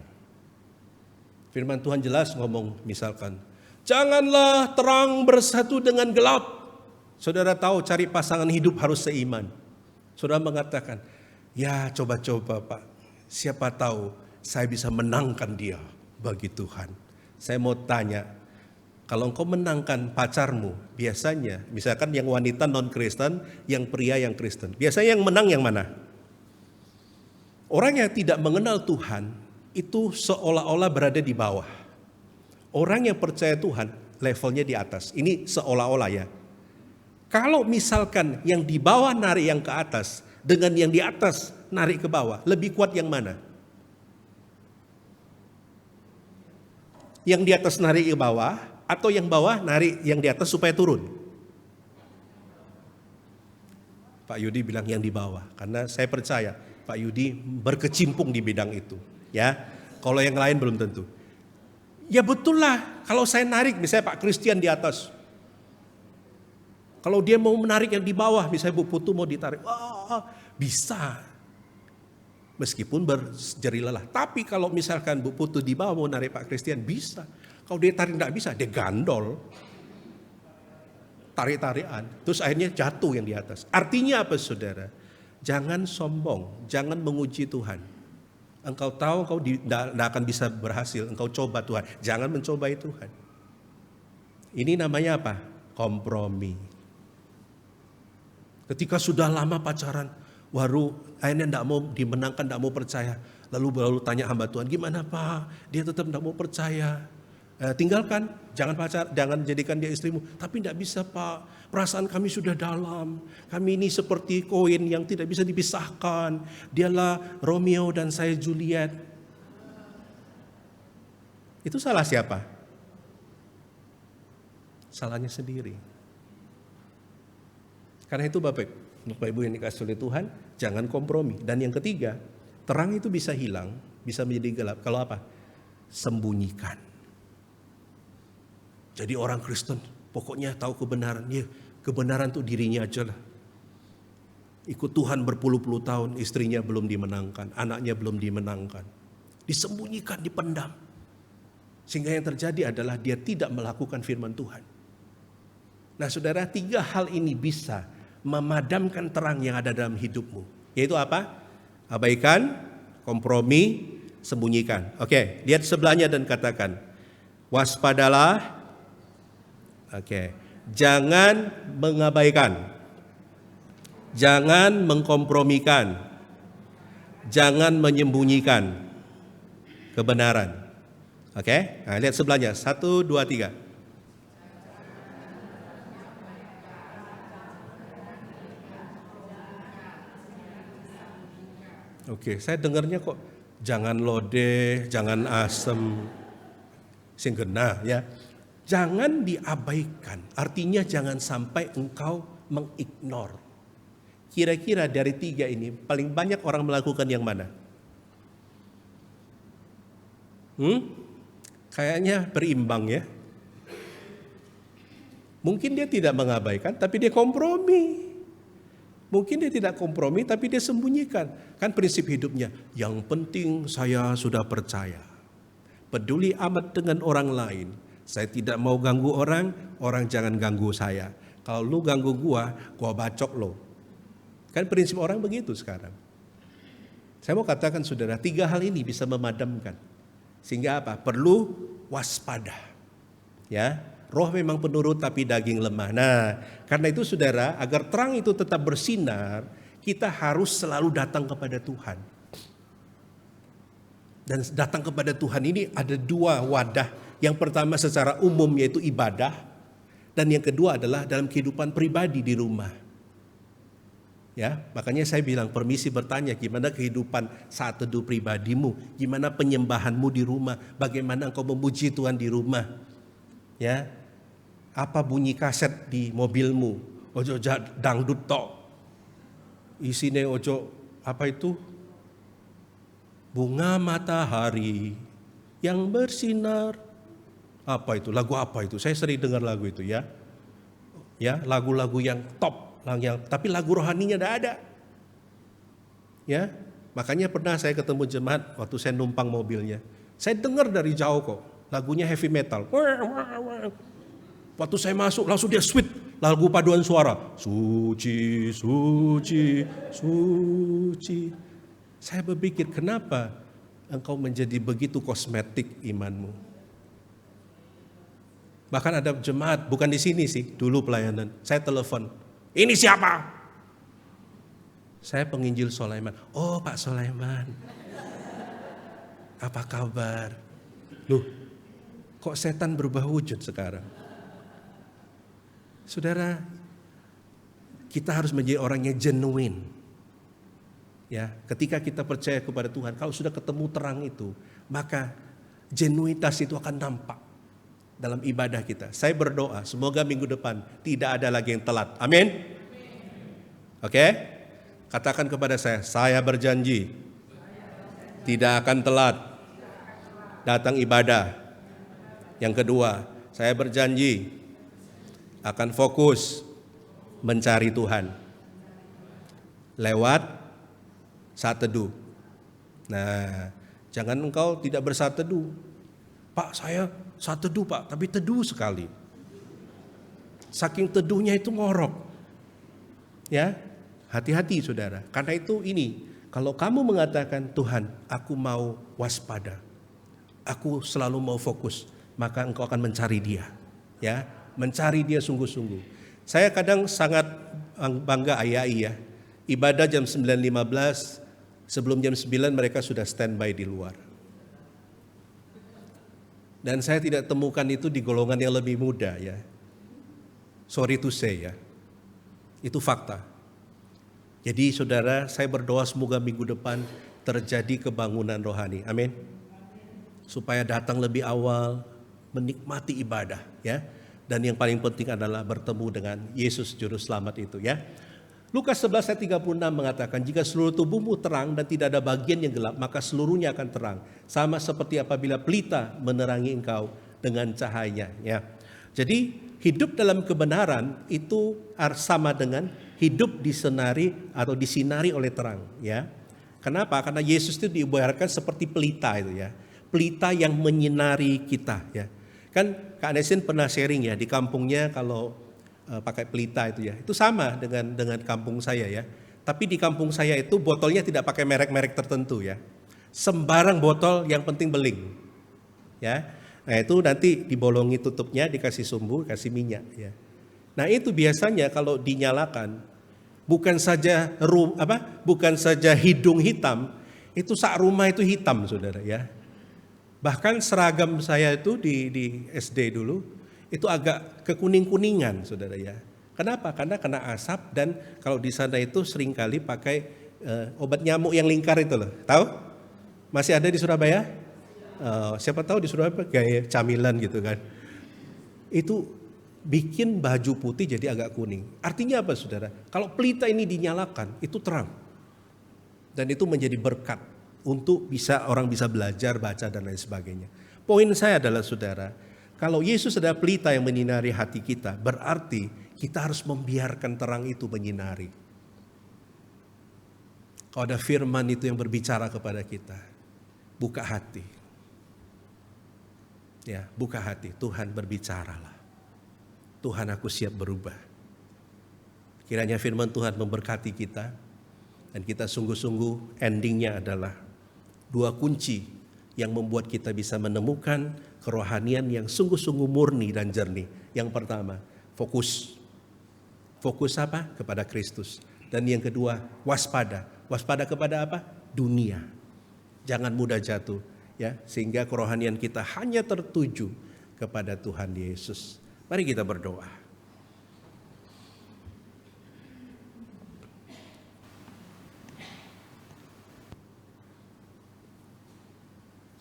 Firman Tuhan jelas ngomong misalkan, janganlah terang bersatu dengan gelap. Saudara tahu cari pasangan hidup harus seiman. Saudara mengatakan, ya coba-coba Pak, siapa tahu saya bisa menangkan dia bagi Tuhan. Saya mau tanya, kalau engkau menangkan pacarmu, biasanya, misalkan yang wanita non-Kristen, yang pria yang Kristen. Biasanya yang menang yang mana? Orang yang tidak mengenal Tuhan, itu seolah-olah berada di bawah. Orang yang percaya Tuhan levelnya di atas. Ini seolah-olah ya. Kalau misalkan yang di bawah narik yang ke atas dengan yang di atas narik ke bawah, lebih kuat yang mana? Yang di atas narik ke bawah atau yang bawah narik yang di atas supaya turun? Pak Yudi bilang yang di bawah, karena saya percaya Pak Yudi berkecimpung di bidang itu. Ya, kalau yang lain belum tentu. Ya betul lah, kalau saya narik misalnya Pak Christian di atas. Kalau dia mau menarik yang di bawah, misalnya Bu Putu mau ditarik, bisa. Meskipun berjeri lelah. Tapi kalau misalkan Bu Putu di bawah mau narik Pak Christian, bisa. Kalau dia tarik tidak bisa, dia gandol. Tarik-tarikan. Terus akhirnya jatuh yang di atas. Artinya apa saudara? Jangan sombong, jangan menguji Tuhan. Engkau tahu engkau tidak akan bisa berhasil, engkau coba Tuhan. Jangan mencobai Tuhan. Ini namanya apa? Kompromi. Ketika sudah lama pacaran, baru akhirnya tidak mau dimenangkan, tidak mau percaya. Lalu tanya hamba Tuhan, gimana Pak? Dia tetap tidak mau percaya. Tinggalkan, jangan pacar, jangan jadikan dia istrimu. Tapi tidak bisa Pak, perasaan kami sudah dalam. Kami ini seperti koin yang tidak bisa dipisahkan. Dialah Romeo dan saya Juliet. Itu salah siapa? Salahnya sendiri. Karena itu Bapak Ibu yang dikasih oleh Tuhan, jangan kompromi. Dan yang ketiga, terang itu bisa hilang, bisa menjadi gelap. Kalau apa? Sembunyikan. Jadi orang Kristen pokoknya tahu kebenaran. Ya, kebenaran itu dirinya aja lah. Ikut Tuhan berpuluh-puluh tahun, istrinya belum dimenangkan, anaknya belum dimenangkan. Disembunyikan, dipendam. Sehingga yang terjadi adalah dia tidak melakukan firman Tuhan. Nah saudara, 3 hal ini bisa memadamkan terang yang ada dalam hidupmu. Yaitu apa? Abaikan, kompromi, sembunyikan. Oke, lihat sebelahnya dan katakan, waspadalah. Oke, jangan mengabaikan, jangan mengkompromikan, jangan menyembunyikan kebenaran. Oke, nah, lihat sebelahnya, 1, 2, 3. Oke, saya dengarnya kok jangan lodeh, jangan asem, sing genah ya. Jangan diabaikan, artinya jangan sampai engkau mengignore. Kira-kira dari 3 ini paling banyak orang melakukan yang mana? Kayaknya berimbang ya. Mungkin dia tidak mengabaikan, tapi dia kompromi. Mungkin dia tidak kompromi tapi dia sembunyikan. Kan prinsip hidupnya, yang penting saya sudah percaya. Peduli amat dengan orang lain. Saya tidak mau ganggu orang, orang jangan ganggu saya. Kalau lu ganggu gua bacok lo. Kan prinsip orang begitu sekarang. Saya mau katakan saudara, 3 hal ini bisa memadamkan. Sehingga apa? Perlu waspada. Ya. Roh memang penurut tapi daging lemah. Nah, karena itu saudara, agar terang itu tetap bersinar, kita harus selalu datang kepada Tuhan. Dan datang kepada Tuhan ini ada 2 wadah. Yang pertama secara umum yaitu ibadah. Dan yang kedua adalah dalam kehidupan pribadi di rumah. Ya, makanya saya bilang permisi bertanya, gimana kehidupan saat teduh pribadimu? Gimana penyembahanmu di rumah? Bagaimana engkau memuji Tuhan di rumah? Ya. Apa bunyi kaset di mobilmu? Ojo dangdut tok. Isine ojo apa itu? Bunga matahari yang bersinar. Apa itu? Lagu apa itu? Saya sering dengar lagu itu ya. Ya, lagu-lagu yang top, tapi lagu rohaninya tidak ada. Ya, makanya pernah saya ketemu jemaat waktu saya numpang mobilnya. Saya dengar dari jauh kok, lagunya heavy metal. Waktu saya masuk langsung dia sweet, lagu paduan suara. Suci, suci, suci. Saya berpikir kenapa engkau menjadi begitu kosmetik imanmu. Bahkan ada jemaat, bukan di sini sih, dulu pelayanan. Saya telepon, ini siapa? Saya penginjil Sulaiman. Oh Pak Sulaiman, apa kabar? Loh, Kok setan berubah wujud sekarang? Saudara, kita harus menjadi orang yang genuine. Ya, ketika kita percaya kepada Tuhan, kalau sudah ketemu terang itu, maka genuinitas itu akan nampak dalam ibadah kita. Saya berdoa, semoga minggu depan tidak ada lagi yang telat. Amin. Oke? Katakan kepada saya berjanji tidak akan telat datang ibadah. Yang kedua, saya berjanji akan fokus mencari Tuhan lewat saat teduh. Nah, jangan engkau tidak bersaat teduh. Pak, saya saat teduh Pak, tapi teduh sekali. Saking teduhnya itu ngorok. Ya, hati-hati saudara. Karena itu ini, kalau kamu mengatakan Tuhan, aku mau waspada, aku selalu mau fokus, maka engkau akan mencari Dia. Ya, mencari Dia sungguh-sungguh. Saya kadang sangat bangga ayai ya. Ibadah jam 9.15, sebelum jam 9 mereka sudah standby di luar. Dan saya tidak temukan itu di golongan yang lebih muda ya. Sorry to say ya. Itu fakta. Jadi saudara, saya berdoa semoga minggu depan terjadi kebangunan rohani. Amin. Supaya datang lebih awal, menikmati ibadah ya. Dan yang paling penting adalah bertemu dengan Yesus Juru Selamat itu ya. Lukas 11 ayat 36 mengatakan, jika seluruh tubuhmu terang dan tidak ada bagian yang gelap, maka seluruhnya akan terang. Sama seperti apabila pelita menerangi engkau dengan cahayanya ya. Jadi hidup dalam kebenaran itu sama dengan hidup disinari atau disinari oleh terang ya. Kenapa? Karena Yesus itu diibaratkan seperti pelita itu ya. Pelita yang menyinari kita ya. Kan Kak Nesin pernah sharing ya di kampungnya kalau pakai pelita itu ya. Itu sama dengan kampung saya ya. Tapi di kampung saya itu botolnya tidak pakai merek-merek tertentu ya. Sembarang botol yang penting beling. Ya. Nah, itu nanti dibolongi tutupnya, dikasih sumbu, kasih minyak ya. Nah, itu biasanya kalau dinyalakan bukan saja hidung hitam, itu sak rumah itu hitam saudara ya. Bahkan seragam saya itu di SD dulu itu agak kekuning-kuningan saudara ya. Kenapa? Karena kena asap dan kalau di sana itu seringkali pakai obat nyamuk yang lingkar itu loh. Tahu? Masih ada di Surabaya? Siapa tahu di Surabaya kayak camilan gitu kan. Itu bikin baju putih jadi agak kuning. Artinya apa saudara? Kalau pelita ini dinyalakan itu terang. Dan itu menjadi berkat untuk orang bisa belajar, baca dan lain sebagainya. Poin saya adalah saudara, kalau Yesus adalah pelita yang menyinari hati kita, berarti kita harus membiarkan terang itu menyinari. Kalau ada firman itu yang berbicara kepada kita, buka hati. Ya, buka hati. Tuhan berbicaralah. Tuhan, aku siap berubah. Kiranya firman Tuhan memberkati kita dan kita sungguh-sungguh endingnya adalah 2 kunci yang membuat kita bisa menemukan kerohanian yang sungguh-sungguh murni dan jernih. Yang pertama, fokus. Fokus apa? Kepada Kristus. Dan yang kedua, waspada. Waspada kepada apa? Dunia. Jangan mudah jatuh ya, sehingga kerohanian kita hanya tertuju kepada Tuhan Yesus. Mari kita berdoa.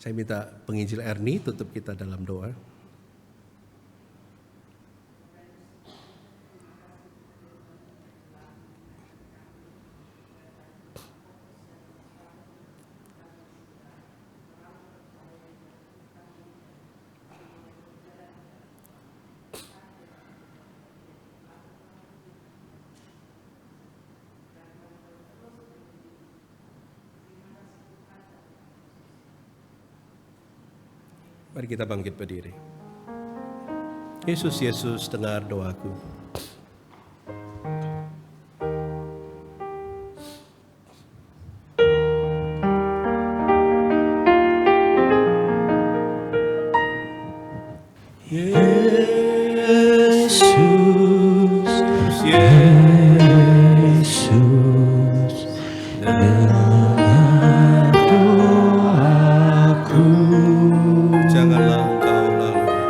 Saya minta penginjil Erni tutup kita dalam doa. Mari kita bangkit berdiri. Yesus, Yesus, dengar doaku. Janganlah engkau lalu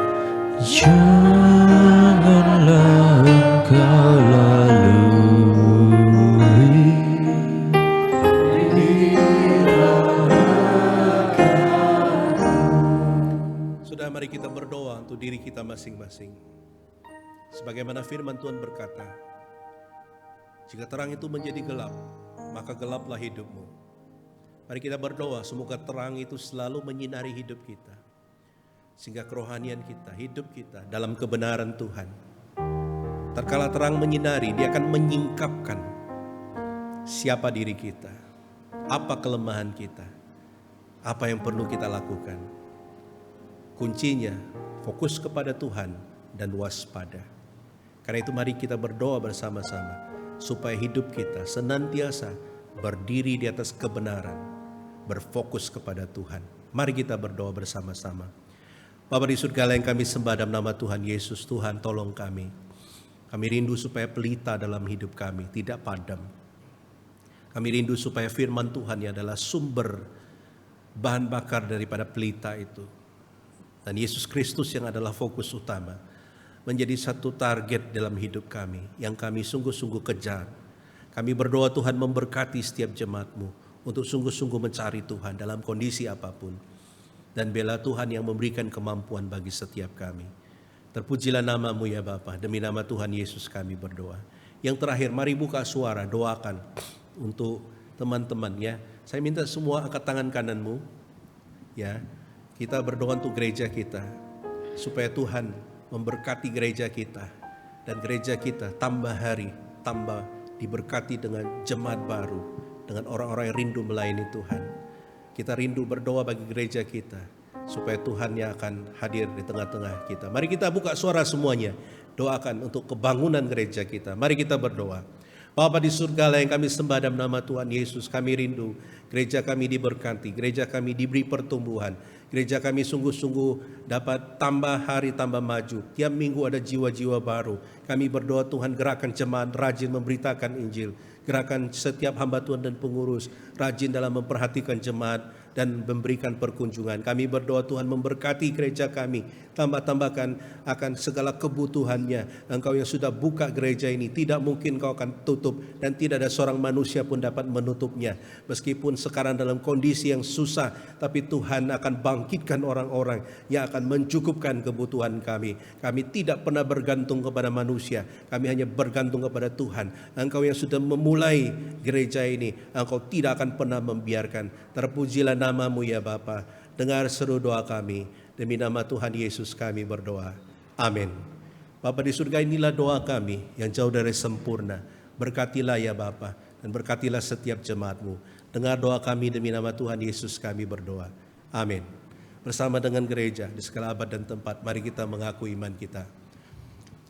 untuk diri kita masing-masing. Sebagaimana firman Tuhan berkata, jika terang itu menjadi gelap, maka gelaplah hidupmu. Mari kita berdoa semoga terang itu selalu menyinari hidup kita, sehingga kerohanian kita, hidup kita dalam kebenaran Tuhan. Terkala terang menyinari, dia akan menyingkapkan siapa diri kita, apa kelemahan kita, apa yang perlu kita lakukan. Kuncinya fokus kepada Tuhan dan waspada. Karena itu mari kita berdoa bersama-sama supaya hidup kita senantiasa berdiri di atas kebenaran, berfokus kepada Tuhan. Mari kita berdoa bersama-sama. Bapa di surga yang kami sembah dalam nama Tuhan Yesus, Tuhan tolong kami. Kami rindu supaya pelita dalam hidup kami tidak padam. Kami rindu supaya firman Tuhan yang adalah sumber bahan bakar daripada pelita itu. Dan Yesus Kristus yang adalah fokus utama menjadi satu target dalam hidup kami yang kami sungguh-sungguh kejar. Kami berdoa Tuhan memberkati setiap jemaat-Mu untuk sungguh-sungguh mencari Tuhan dalam kondisi apapun. Dan bela Tuhan yang memberikan kemampuan bagi setiap kami. Terpujilah nama-Mu ya Bapa, demi nama Tuhan Yesus kami berdoa. Yang terakhir, mari buka suara, doakan untuk teman-teman ya. Saya minta semua angkat tangan kananmu ya. Kita berdoa untuk gereja kita supaya Tuhan memberkati gereja kita dan gereja kita tambah hari tambah diberkati dengan jemaat baru, dengan orang-orang yang rindu melayani Tuhan. Kita rindu berdoa bagi gereja kita supaya Tuhan yang akan hadir di tengah-tengah kita. Mari kita buka suara semuanya, doakan untuk kebangunan gereja kita. Mari kita berdoa. Bapa di surga yang kami sembah dalam nama Tuhan Yesus, kami rindu gereja kami diberkati, gereja kami diberi pertumbuhan, gereja kami sungguh-sungguh dapat tambah hari tambah maju. Tiap minggu ada jiwa-jiwa baru. Kami berdoa Tuhan gerakan jemaat rajin memberitakan Injil, gerakan setiap hamba Tuhan dan pengurus rajin dalam memperhatikan jemaat dan memberikan perkunjungan. Kami berdoa Tuhan memberkati gereja kami, tambah-tambahkan akan segala kebutuhannya. Engkau yang sudah buka gereja ini, tidak mungkin Kau akan tutup dan tidak ada seorang manusia pun dapat menutupnya. Meskipun sekarang dalam kondisi yang susah, tapi Tuhan akan bangkitkan orang-orang yang akan mencukupkan kebutuhan kami. Kami tidak pernah bergantung kepada manusia, kami hanya bergantung kepada Tuhan. Engkau yang sudah memulai gereja ini, Engkau tidak akan pernah membiarkan. Terpujilah nama-Mu ya Bapa. Dengar seru doa kami. Demi nama Tuhan Yesus kami berdoa. Amin. Bapa di surga, inilah doa kami yang jauh dari sempurna. Berkatilah ya Bapa, dan berkatilah setiap jemaat-Mu. Dengar doa kami demi nama Tuhan Yesus kami berdoa. Amin. Bersama dengan gereja di segala abad dan tempat, mari kita mengaku iman kita.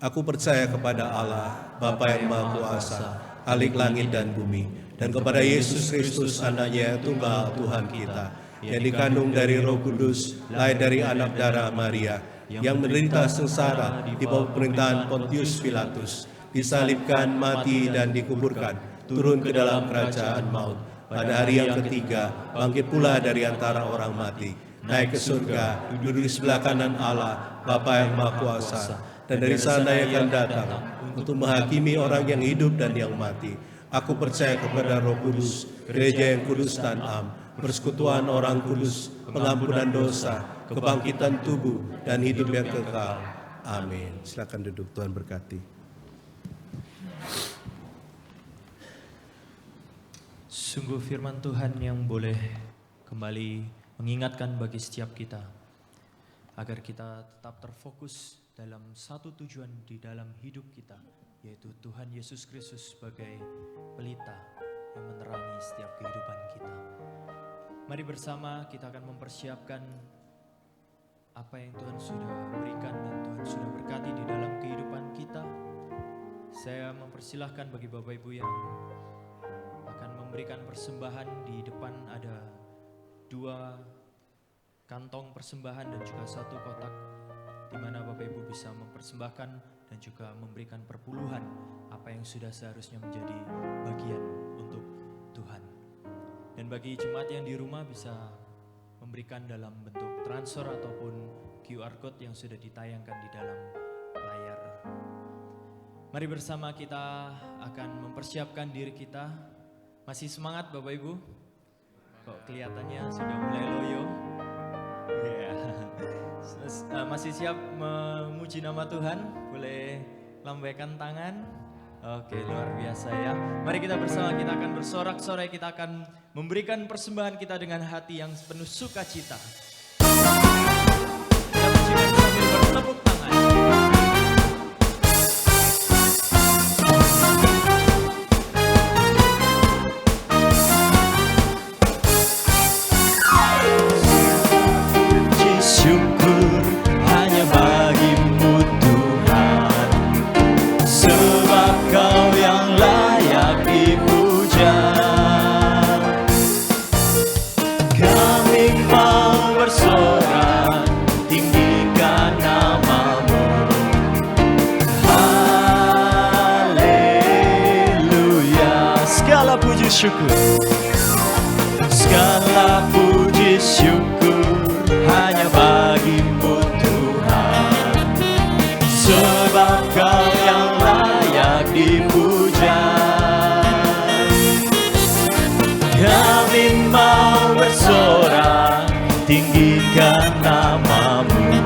Aku percaya kepada Allah, Bapa yang Maha Kuasa, Khalik langit dan bumi, dan kepada Yesus Kristus anaknya yang tunggal Tuhan kita, yang dikandung dari Roh Kudus, lahir dari anak darah Maria, yang menderita sengsara di bawah pemerintahan Pontius Pilatus, disalibkan, mati dan dikuburkan, turun ke dalam kerajaan maut. Pada hari yang ketiga, bangkit pula dari antara orang mati, naik ke surga, duduk di sebelah kanan Allah, Bapa yang Maha Kuasa, dan dari sana yang akan datang untuk menghakimi orang yang hidup dan yang mati. Aku percaya kepada Roh Kudus, gereja yang kudus dan am, persekutuan orang kudus, pengampunan dosa, kebangkitan tubuh, dan hidup yang kekal. Amin. Silakan duduk, Tuhan berkati. Sungguh firman Tuhan yang boleh kembali mengingatkan bagi setiap kita agar kita tetap terfokus dalam satu tujuan di dalam hidup kita, yaitu Tuhan Yesus Kristus sebagai pelita yang menerangi setiap kehidupan kita. Mari bersama kita akan mempersiapkan apa yang Tuhan sudah berikan dan Tuhan sudah berkati di dalam kehidupan kita. Saya mempersilahkan bagi Bapak Ibu yang akan memberikan persembahan, di depan ada 2 kantong persembahan dan juga 1 kotak di mana Bapak Ibu bisa mempersembahkan dan juga memberikan perpuluhan apa yang sudah seharusnya menjadi bagian untuk Tuhan. Dan bagi jemaat yang di rumah bisa memberikan dalam bentuk transfer ataupun QR code yang sudah ditayangkan di dalam layar. Mari bersama kita akan mempersiapkan diri kita. Masih semangat Bapak Ibu? Kok kelihatannya sudah mulai loyo? Ya. Masih siap memuji nama Tuhan? Boleh lambaikan tangan. Oke, luar biasa ya. Mari kita bersama, kita akan bersorak-sorai, kita akan memberikan persembahan kita dengan hati yang penuh sukacita. Kita pujikan sambil bertepuk tangan. Syukur hanya bagimu Tuhan, sebab Kau yang layak dipuja. Kami mau bersorak, tinggikan nama-Mu. Haleluya. Segala puji syukur, segala puji syukur hanya bagimu Tuhan, sebab Kau yang layak dipuja. Kami mau bersorak, tinggikan nama-Mu.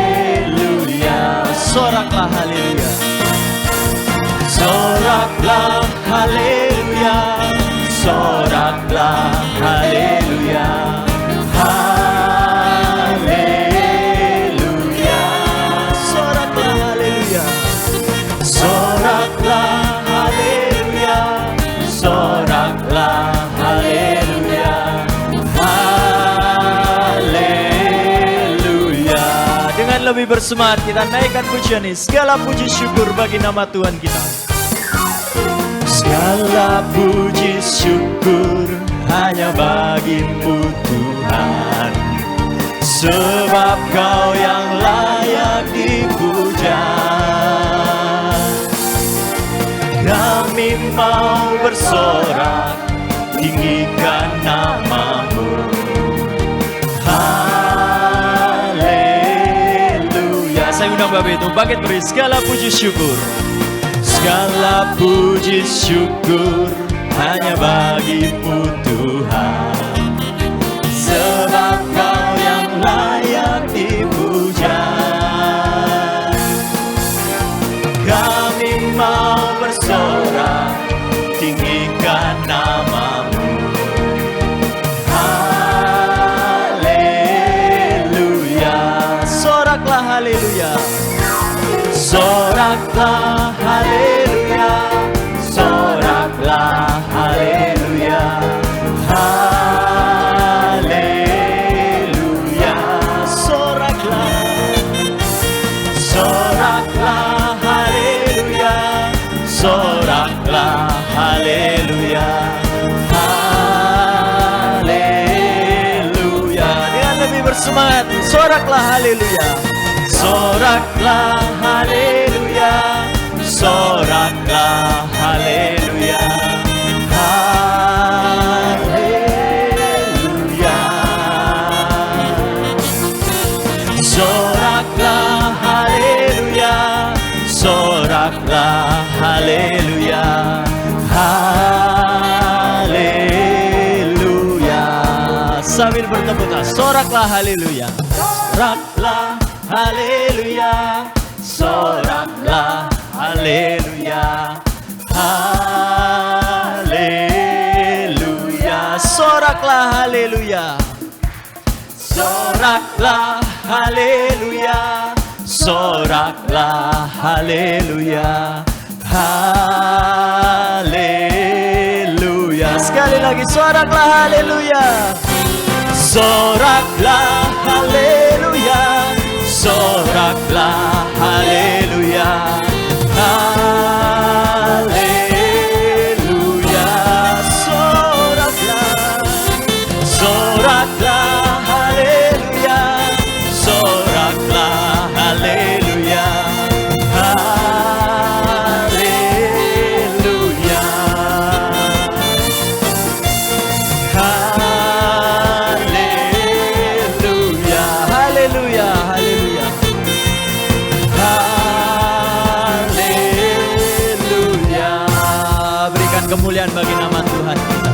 Haleluya. Soraklah haleluya. Soraklah haleluya. Soraklah haleluya. Haleluya. Soraklah haleluya. Soraklah haleluya. Soraklah haleluya. Haleluya. Dengan lebih bersemangat kita naikkan pujian ini. Segala puji syukur bagi nama Tuhan kita. Segala puji syukur hanya bagimu Tuhan, sebab Kau yang layak dipuja. Kami mau bersorak, tinggikan nama-Mu. Haleluya. Saya undang Bapak itu bangkit beri segala puji syukur. Segala puji syukur hanya bagimu Tuhan, sebab Kau yang layak dipuja. Kami mau bersorak, tinggikan nama-Mu. Haleluya. Soraklah haleluya. Soraklah haleluya. Soraklah haleluya. Haleluya. Soraklah. Soraklah haleluya. Soraklah haleluya. Haleluya. Dengan lebih bersemangat, soraklah haleluya. Soraklah haleluya. Soraklah haleluya. Haleluya. Soraklah haleluya. Soraklah haleluya. Haleluya. Sambil bertepuk tangan, soraklah haleluya. Soraklah haleluya. Soraklah haleluya. Haleluya. Soraklah haleluya. Soraklah haleluya. Soraklah haleluya. Haleluya. Sekali lagi soraklah haleluya. Soraklah haleluya. Soraklah haleluya. Haleluya. Soraklah. Soraklah haleluya. Soraklah haleluya. Haleluya. Haleluya. Haleluya. Haleluya. Haleluya. Berikan kemuliaan bagi nama Tuhan kita.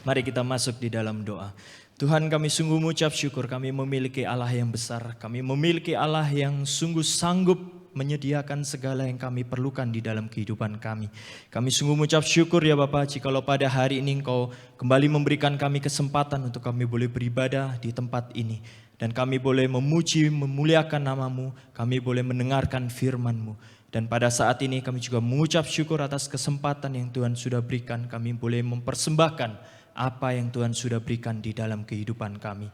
Mari kita masuk di dalam doa. Tuhan, kami sungguh mengucap syukur, kami memiliki Allah yang besar, kami memiliki Allah yang sungguh sanggup menyediakan segala yang kami perlukan di dalam kehidupan kami. Kami sungguh mengucap syukur ya Bapa, jikalau pada hari ini Engkau kembali memberikan kami kesempatan untuk kami boleh beribadah di tempat ini. Dan kami boleh memuji, memuliakan nama-Mu, kami boleh mendengarkan firman-Mu. Dan pada saat ini kami juga mengucap syukur atas kesempatan yang Tuhan sudah berikan, kami boleh mempersembahkan apa yang Tuhan sudah berikan di dalam kehidupan kami.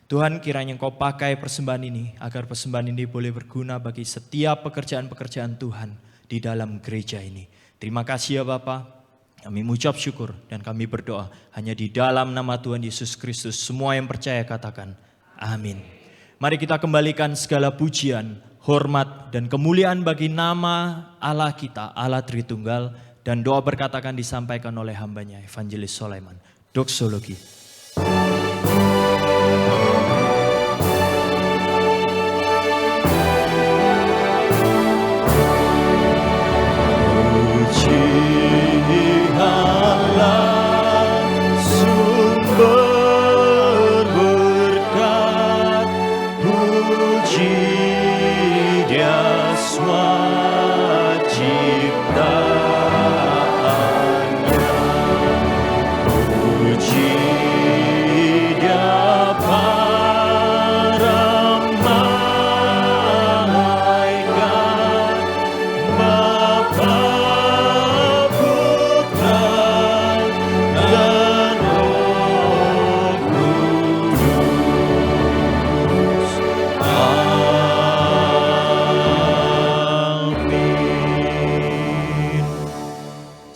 Tuhan, kiranya Engkau pakai persembahan ini agar persembahan ini boleh berguna bagi setiap pekerjaan-pekerjaan Tuhan di dalam gereja ini. Terima kasih ya Bapa. Kami mengucap syukur dan kami berdoa hanya di dalam nama Tuhan Yesus Kristus. Semua yang percaya katakan amin. Mari kita kembalikan segala pujian, hormat dan kemuliaan bagi nama Allah kita, Allah Tritunggal. Dan doa berkat akan disampaikan oleh hambanya Evangelis Sulaiman. Doksologi.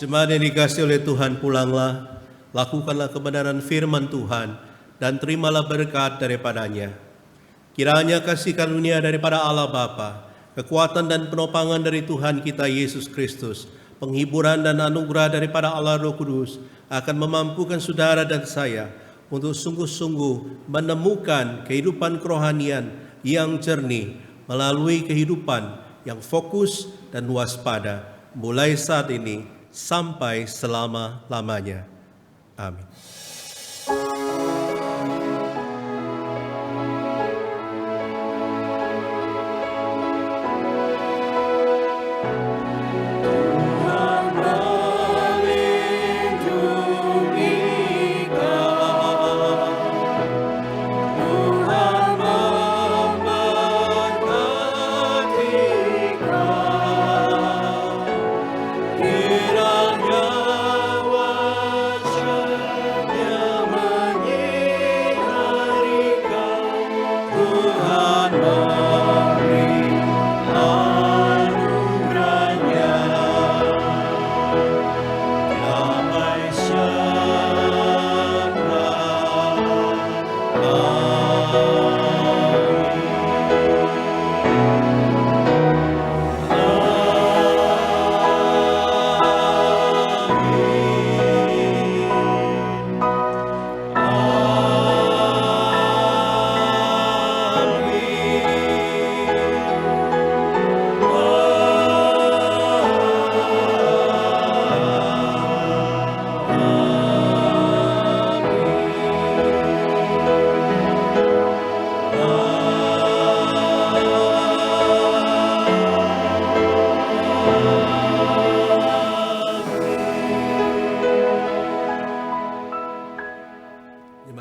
Jemaat yang dikasihi oleh Tuhan, pulanglah, lakukanlah kebenaran firman Tuhan, dan terimalah berkat daripadanya. Kiranya kasih karunia daripada Allah Bapa, kekuatan dan penopangan dari Tuhan kita Yesus Kristus, penghiburan dan anugerah daripada Allah Roh Kudus akan memampukan saudara dan saya untuk sungguh-sungguh menemukan kehidupan kerohanian yang jernih melalui kehidupan yang fokus dan waspada mulai saat ini sampai selama-lamanya. Amin.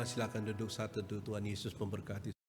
Silakan duduk saat teduh. Tuhan Yesus memberkati.